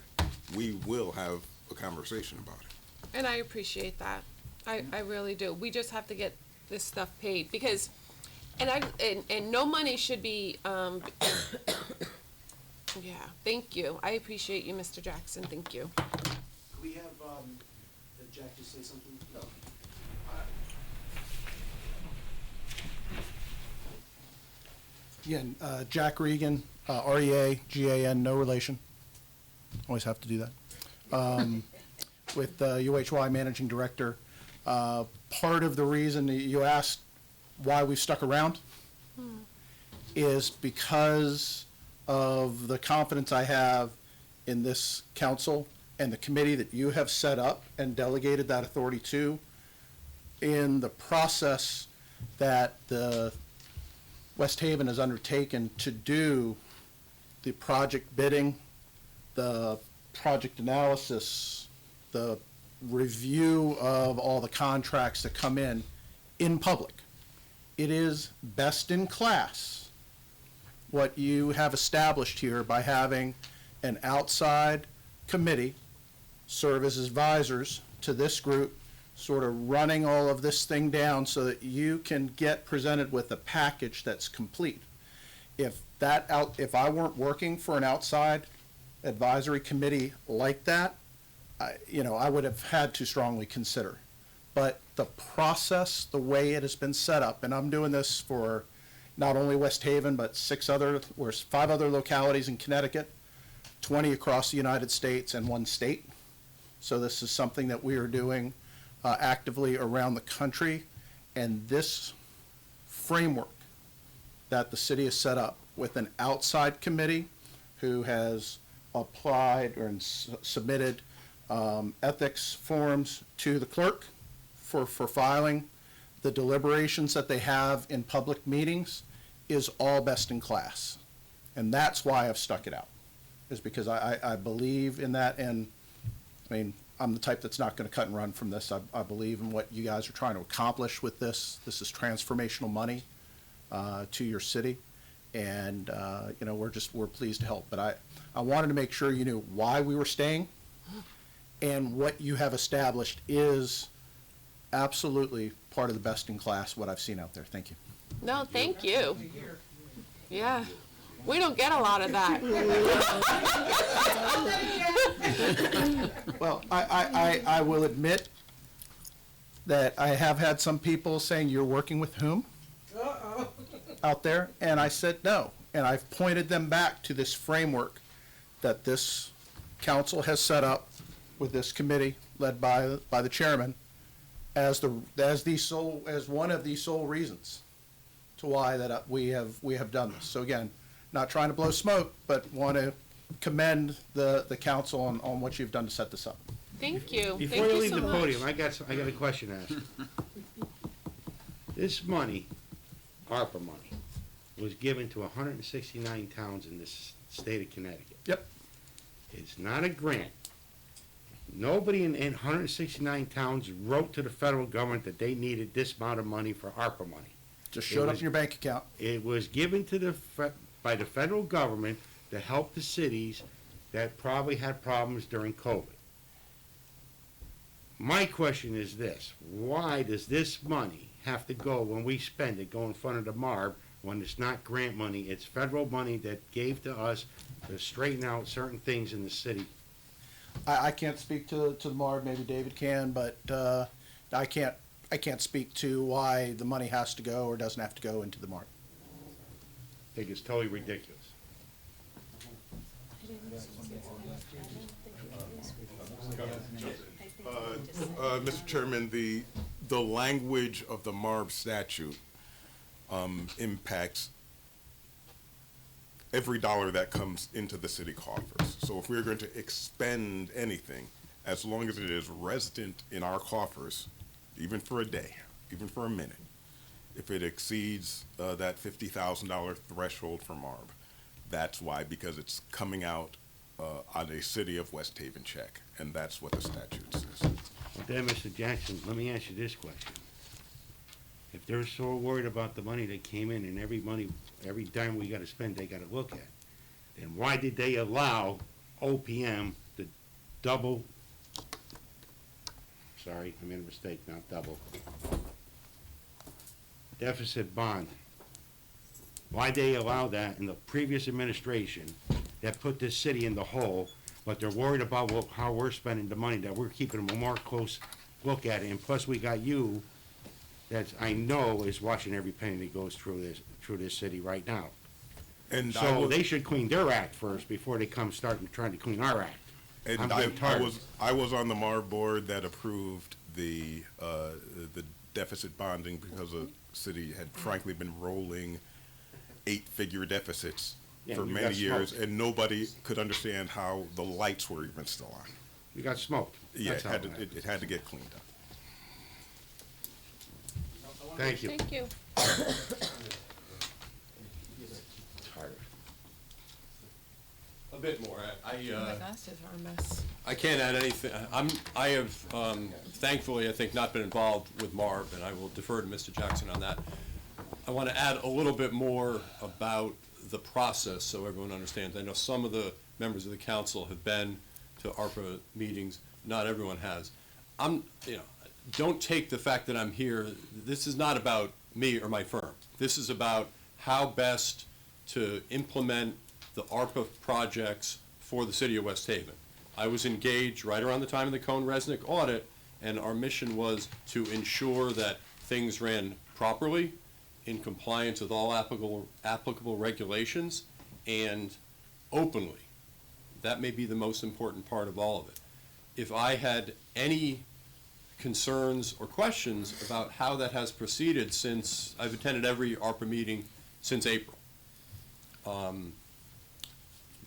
we will have a conversation about it. And I appreciate that. I really do. We just have to get this stuff paid, because, and no money should be, yeah, thank you. I appreciate you, Mr. Jackson. Thank you. Could we have Jack just say something? No. Again, Jack Regan, REA-GAN, no relation. Always have to do that. With UHY Managing Director. Part of the reason that you asked why we've stuck around is because of the confidence I have in this council and the committee that you have set up and delegated that authority to, in the process that the West Haven has undertaken to do the project bidding, the project analysis, the review of all the contracts that come in public. It is best in class what you have established here by having an outside committee serve as advisors to this group, sort of running all of this thing down so that you can get presented with a package that's complete. If I weren't working for an outside advisory committee like that, I would have had to strongly consider. But the process, the way it has been set up, and I'm doing this for not only West Haven, but 5 other localities in Connecticut, 20 across the United States, and 1 state. So this is something that we are doing actively around the country. And this framework that the city has set up with an outside committee who has applied or submitted ethics forms to the clerk for filing. The deliberations that they have in public meetings is all best in class. And that's why I've stuck it out, is because I believe in that. And I mean, I'm the type that's not going to cut and run from this. I believe in what you guys are trying to accomplish with this. This is transformational money to your city. And, you know, we're pleased to help. But I wanted to make sure you knew why we were staying, and what you have established is absolutely part of the best in class, what I've seen out there. Thank you. No, thank you. Yeah, we don't get a lot of that. Well, I will admit that I have had some people saying, "You're working with whom?" out there, and I said no. And I've pointed them back to this framework that this council has set up with this committee led by the chairman as one of the sole reasons to why that we have done this. So again, not trying to blow smoke, but want to commend the council on what you've done to set this up. Thank you. Before Thank you you leave so the much. podium, I got a question to ask. This money, ARPA money, was given to 169 towns in this state of Connecticut. Yep. It's not a grant. Nobody in 169 towns wrote to the federal government that they needed this amount of money for ARPA money. Just showed up in your bank account. It was given to by the federal government to help the cities that probably had problems during COVID. My question is this: why does this money have to go, when we spend it, go in front of the MARB, when it's not grant money, it's federal money that gave to us to straighten out certain things in the city? I can't speak to the MARB, maybe David can, but I can't speak to why the money has to go or doesn't have to go into the MARB. I think it's totally ridiculous. Mr. Chairman, the language of the MARB statute impacts every dollar that comes into the city coffers. So if we're going to expend anything, as long as it is resident in our coffers, even for a day, even for a minute, if it exceeds that $50,000 threshold for MARB, that's why, because it's coming out on a City of West Haven check, and that's what the statute says. Well, then, Mr. Jackson, let me ask you this question. If they're so worried about the money that came in and every dime we gotta spend, they gotta look at, then why did they allow OPM to double, sorry, I made a mistake, not double, deficit bond? Why they allow that in the previous administration that put this city in the hole, but they're worried about how we're spending the money, that we're keeping a more close look at it, and plus we got you that I know is watching every penny that goes through this city right now. And So they should clean their act first before they come starting trying to clean our act. And I was on the MARB board that approved the deficit bonding because the city had frankly been rolling 8-figure deficits for we many got years, smoked. and nobody could understand how the lights were even still on. We got smoked. Yeah, That's how it happened. it had to get cleaned up. Thank you. Thank you. A bit more. My glasses are a mess. I can't add anything. I have, thankfully, I think, not been involved with MARB, and I will defer to Mr. Jackson on that. I want to add a little bit more about the process so everyone understands. I know some of the members of the council have been to ARPA meetings. Not everyone has. Don't take the fact that I'm here. This is not about me or my firm. This is about how best to implement the ARPA projects for the city of West Haven. I was engaged right around the time of the Cohn-Resnick audit, and our mission was to ensure that things ran properly, in compliance with all applicable regulations, and openly. That may be the most important part of all of it. If I had any concerns or questions about how that has proceeded since I've attended every ARPA meeting since April.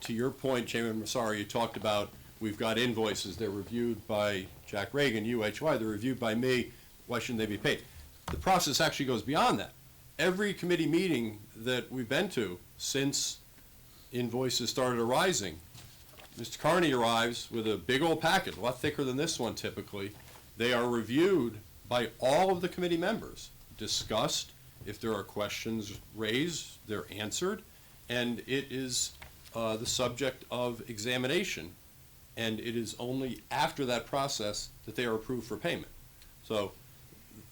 to your point, Chairman Massaro, you talked about, we've got invoices, they're reviewed by Jack Reagan, UHY, they're reviewed by me, why shouldn't they be paid? The process actually goes beyond that. Every committee meeting that we've been to since invoices started arising, Mr. Carney arrives with a big old packet, a lot thicker than this one typically. They are reviewed by all of the committee members, discussed. If there are questions raised, they're answered, and it is the subject of examination. And it is only after that process that they are approved for payment. So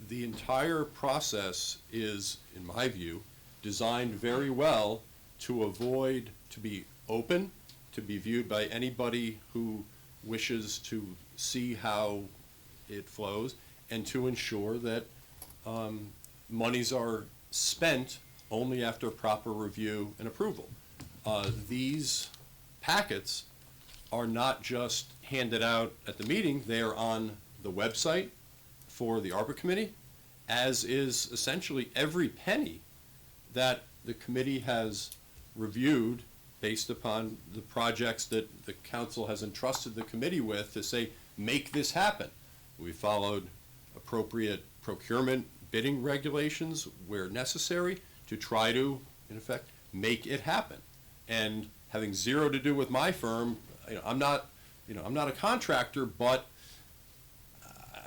the entire process is, in my view, designed very well to avoid, to be open, to be viewed by anybody who wishes to see how it flows, and to ensure that monies are spent only after proper review and approval. These packets are not just handed out at the meeting, they are on the website for the ARPA committee, as is essentially every penny that the committee has reviewed based upon the projects that the council has entrusted the committee with to say, make this happen. We followed appropriate procurement bidding regulations where necessary to try to, in effect, make it happen. And having zero to do with my firm, I'm not a contractor, but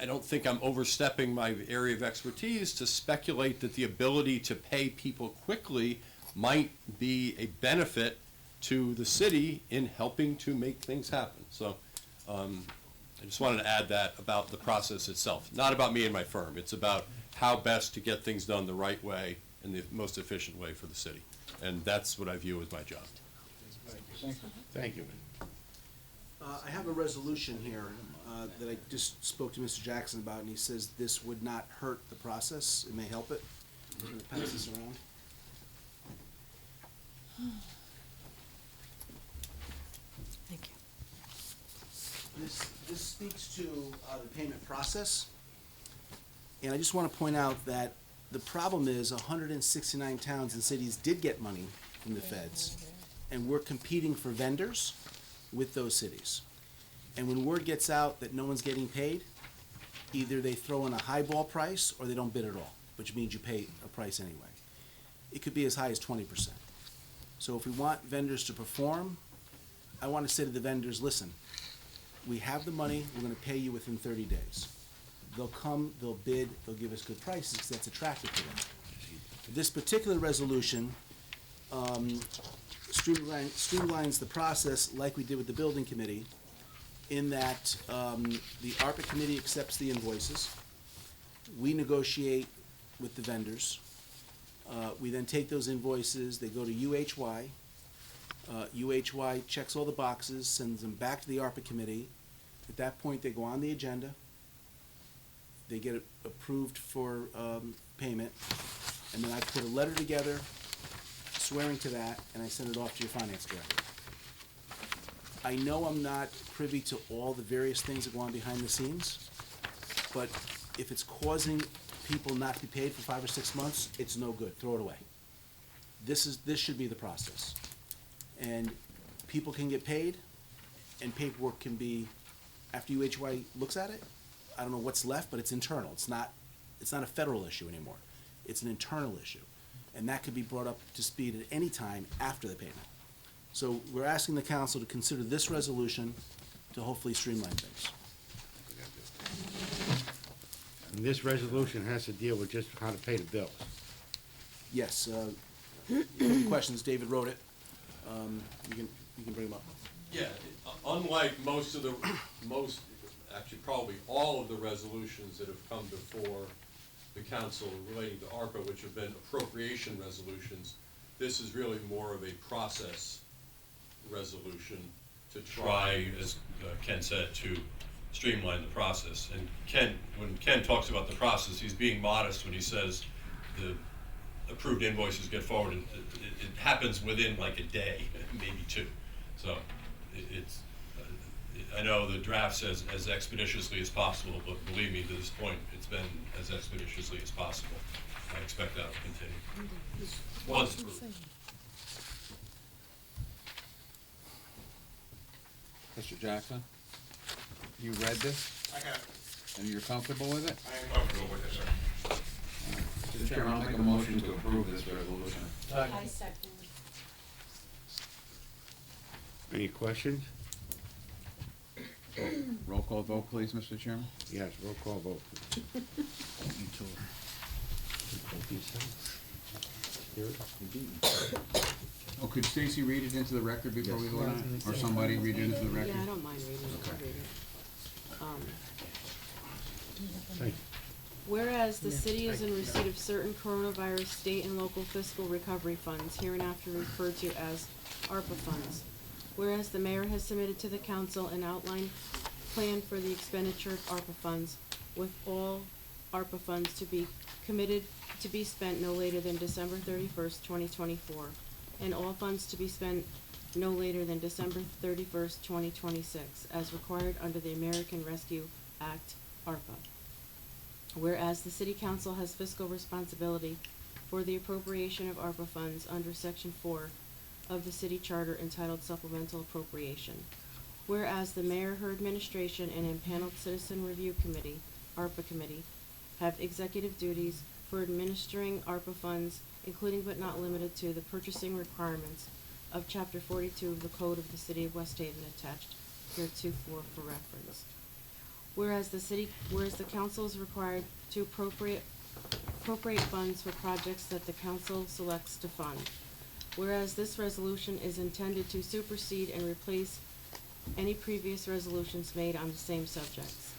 I don't think I'm overstepping my area of expertise to speculate that the ability to pay people quickly might be a benefit to the city in helping to make things happen. So I just wanted to add that about the process itself. Not about me and my firm. It's about how best to get things done the right way and the most efficient way for the city. And that's what I view as my job. Thank you. I have a resolution here that I just spoke to Mr. Jackson about, and he says this would not hurt the process. It may help it. I'm going to pass this around. Thank you. This speaks to the payment process. And I just want to point out that the problem is 169 towns and cities did get money from the feds, and we're competing for vendors with those cities. And when word gets out that no one's getting paid, either they throw in a highball price or they don't bid at all, which means you pay a price anyway. It could be as high as 20%. So if we want vendors to perform, I want to say to the vendors, listen, we have the money, we're going to pay you within 30 days. They'll come, they'll bid, they'll give us good prices because that's attractive to them. This particular resolution streamlines the process like we did with the building committee, in that the ARPA committee accepts the invoices. We negotiate with the vendors. We then take those invoices, they go to UHY. UHY checks all the boxes, sends them back to the ARPA committee. At that point, they go on the agenda. They get approved for payment, and then I put a letter together swearing to that, and I send it off to your finance director. I know I'm not privy to all the various things that go on behind the scenes, but if it's causing people not to be paid for 5 or 6 months, it's no good. Throw it away. This should be the process. And people can get paid, and paperwork can be, after UHY looks at it, I don't know what's left, but it's internal. It's not a federal issue anymore. It's an internal issue. And that could be brought up to speed at any time after the payment. So we're asking the council to consider this resolution to hopefully streamline things. And this resolution has to deal with just how to pay the bills. Yes, any questions? David wrote it. You can bring them up. Yeah, unlike actually probably all of the resolutions that have come before the council relating to ARPA, which have been appropriation resolutions, this is really more of a process resolution to try, as Ken said, to streamline the process. And Ken, when Ken talks about the process, he's being modest when he says the approved invoices get forwarded. It happens within like a day, maybe 2. So it's I know the draft says as expeditiously as possible, but believe me, to this point, it's been as expeditiously as possible. I expect that will continue. Once approved. Mr. Jackson, you read this, I have, and you're comfortable with it? I am comfortable with it, sir. Mr. Chairman, I'll make a motion to approve this resolution. I second. Any questions? Roll call vote, please, Mr. Chairman? Yes, roll call vote. Oh, could Stacy read it into the record before we vote on it? Or somebody read it into the record? Yeah, I don't mind reading it, I'll read it. Thank you. Whereas the city is in receipt of certain coronavirus state and local fiscal recovery funds, hereinafter referred to as ARPA funds. Whereas the mayor has submitted to the council an outline plan for the expenditure of ARPA funds, with all ARPA funds to be committed to be spent no later than December 31st, 2024, and all funds to be spent no later than December 31st, 2026, as required under the American Rescue Act, ARPA. Whereas the city council has fiscal responsibility for the appropriation of ARPA funds under section 4 of the city charter entitled Supplemental Appropriation. Whereas the mayor, her administration, and impaneled citizen review committee, ARPA committee, have executive duties for administering ARPA funds, including but not limited to the purchasing requirements of chapter 42 of the Code of the City of West Haven, attached heretofore for reference. Whereas the council is required to appropriate funds for projects that the council selects to fund. Whereas this resolution is intended to supersede and replace any previous resolutions made on the same subjects.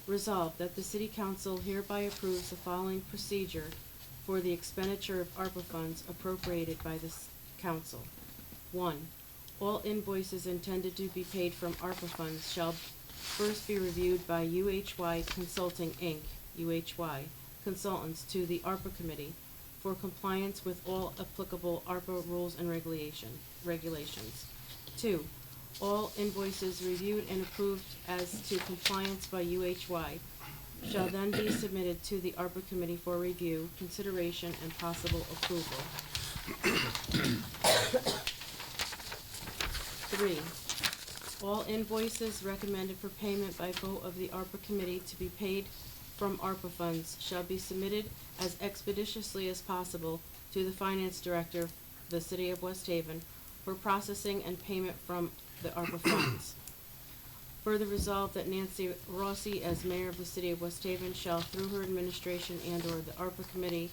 Resolved that the city council hereby approves the following procedure for the expenditure of ARPA funds appropriated by this council. 1. All invoices intended to be paid from ARPA funds shall first be reviewed by UHY Consulting, Inc., UHY, consultants to the ARPA Committee for compliance with all applicable ARPA rules and regulations. 2. All invoices reviewed and approved as to compliance by UHY shall then be submitted to the ARPA Committee for review, consideration, and possible approval. 3. All invoices recommended for payment by vote of the ARPA Committee to be paid from ARPA funds shall be submitted as expeditiously as possible to the Finance Director of the City of West Haven for processing and payment from the ARPA funds. Further resolved that Nancy Rossi, as Mayor of the City of West Haven, shall, through her administration and/or the ARPA Committee,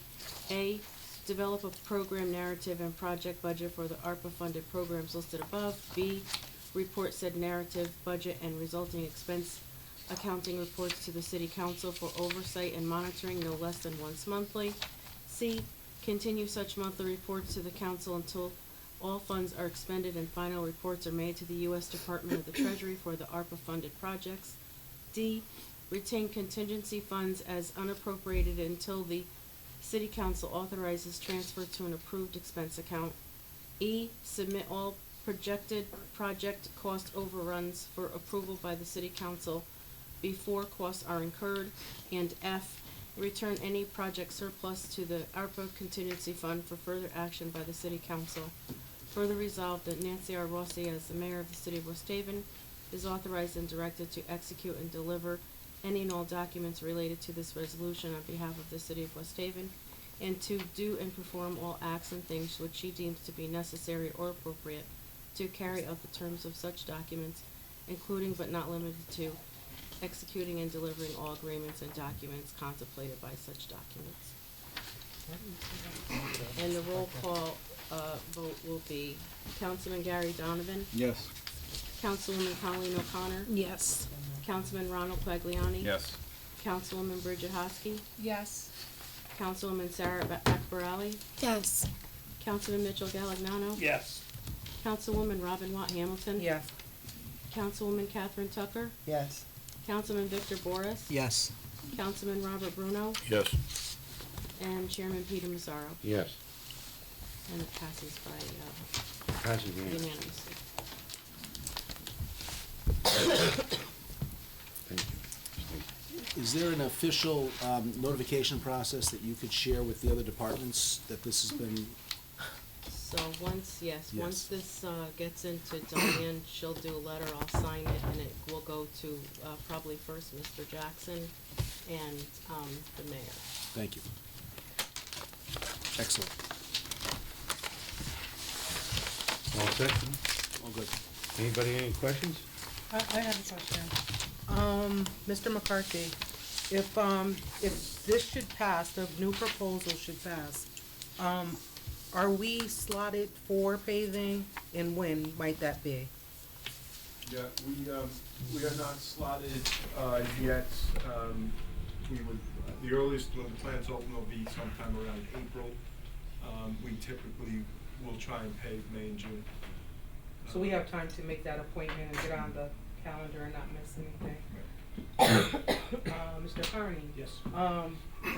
A, develop a program narrative and project budget for the ARPA-funded programs listed above. B, report said narrative, budget, and resulting expense accounting reports to the City Council for oversight and monitoring no less than once monthly. C, continue such monthly reports to the Council until all funds are expended and final reports are made to the U.S. Department of the Treasury for the ARPA-funded projects. D, retain contingency funds as unappropriated until the City Council authorizes transfer to an approved expense account. E, submit all projected project cost overruns for approval by the City Council before costs are incurred. And F, return any project surplus to the ARPA contingency fund for further action by the City Council. Further resolved that Nancy R. Rossi, as the Mayor of the City of West Haven, is authorized and directed to execute and deliver any and all documents related to this resolution on behalf of the City of West Haven, and to do and perform all acts and things which she deems to be necessary or appropriate to carry out the terms of such documents, including but not limited to executing and delivering all agreements and documents contemplated by such documents. And the roll call vote will be Councilman Gary Donovan, Yes. Councilwoman Colleen O'Connor, Yes. Councilman Ronald Quagliani. Yes. Councilwoman Bridget Hosky, Yes. Councilwoman Sarah Akbarali, Yes. Councilman Mitchell Galignano. Yes. Councilwoman Robin Watt Hamilton. Yes. Councilwoman Catherine Tucker. Yes. Councilman Victor Boris. Yes. Councilman Robert Bruno. Yes. And Chairman Peter Mazzaro. Yes. And it passes by Passes unanimously. unanimously. Thank you. Is there an official notification process that you could share with the other departments that this has been So once this, gets into Diane, she'll do a letter, I'll sign it, and it will go to, probably first Mr. Jackson and, the mayor. Thank you. Excellent. All set? All good. Anybody, any questions? I have a question. Mr. McCarthy, if this should pass, the new proposal should pass, are we slotted for paving, and when might that be? Yeah, we are not slotted, yet. The earliest when the plant's open will be sometime around April. We typically will try and pave May and June. So we have time to make that appointment and get on the calendar and not miss anything. Mr. Carney? Yes.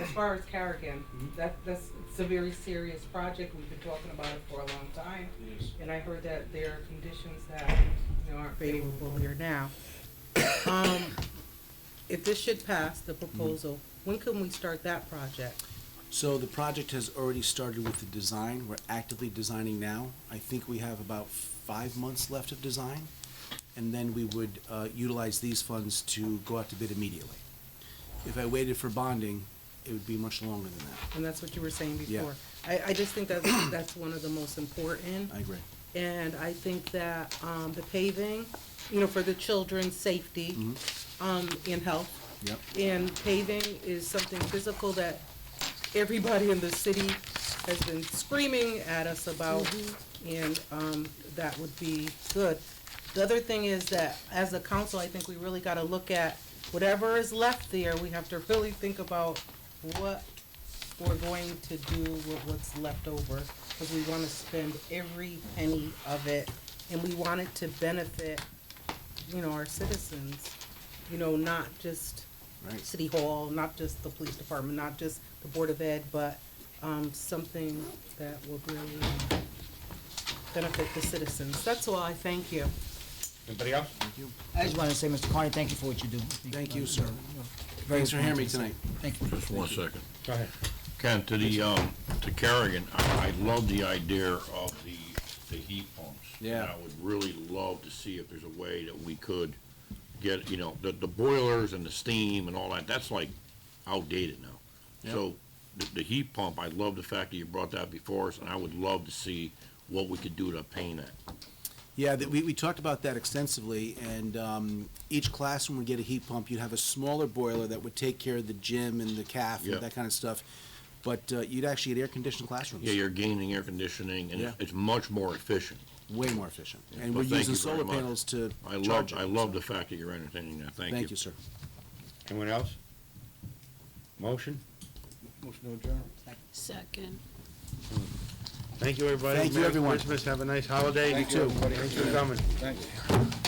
As far as Carrigan, that's it's a very serious project. We've been talking about it for a long time. Yes. And I heard that there are conditions that, aren't favorable here now. If this should pass, the proposal, when can we start that project? So the project has already started with the design. We're actively designing now. I think we have about 5 months left of design, and then we would utilize these funds to go out to bid immediately. If I waited for bonding, it would be much longer than that. And that's what you were saying Yeah. before. I just think that's one of the most important. I agree. And I think that, the paving, for the children's safety, and health. Yep. And paving is something physical that everybody in the city has been screaming at us about, and, that would be good. The other thing is that, as a council, I think we really gotta look at whatever is left there, we have to really think about what we're going to do with what's left over, because we wanna spend every penny of it, and we want it to benefit, our citizens, not just Right. City Hall, not just the police department, not just the Board of Ed, but, something that will really benefit the citizens. That's all, I thank you. Anybody else? Thank you. I just want to say, Mr. Carney, thank you for what you do. Thank you, sir. Very Thanks for hearing me important. tonight. Thank you. Just 1 second. Go ahead. Ken, to to Carrigan, I love the idea of the heat pumps. Yeah. And I would really love to see if there's a way that we could get, the boilers and the steam and all that, that's like outdated now. Yep. So the heat pump, I love the fact that you brought that before us, and I would love to see what we could do to obtain that. Yeah, we talked about that extensively, and each classroom would get a heat pump. You'd have a smaller boiler that would take care of the gym and the caf Yeah. and that kind of stuff. But you'd actually get air-conditioned classrooms. Yeah, you're gaining air conditioning, and Yeah. it's much more efficient. Way more efficient. And But we're thank using you very solar much. panels to I charge it. love the fact that you're entertaining that. Thank you. Thank you, sir. Anyone else? Motion? Motion to adjourn. Second. Thank you, everybody. Thank you, Merry everyone. Christmas, have a nice holiday. Thank you, everybody. Thanks for coming. Thanks.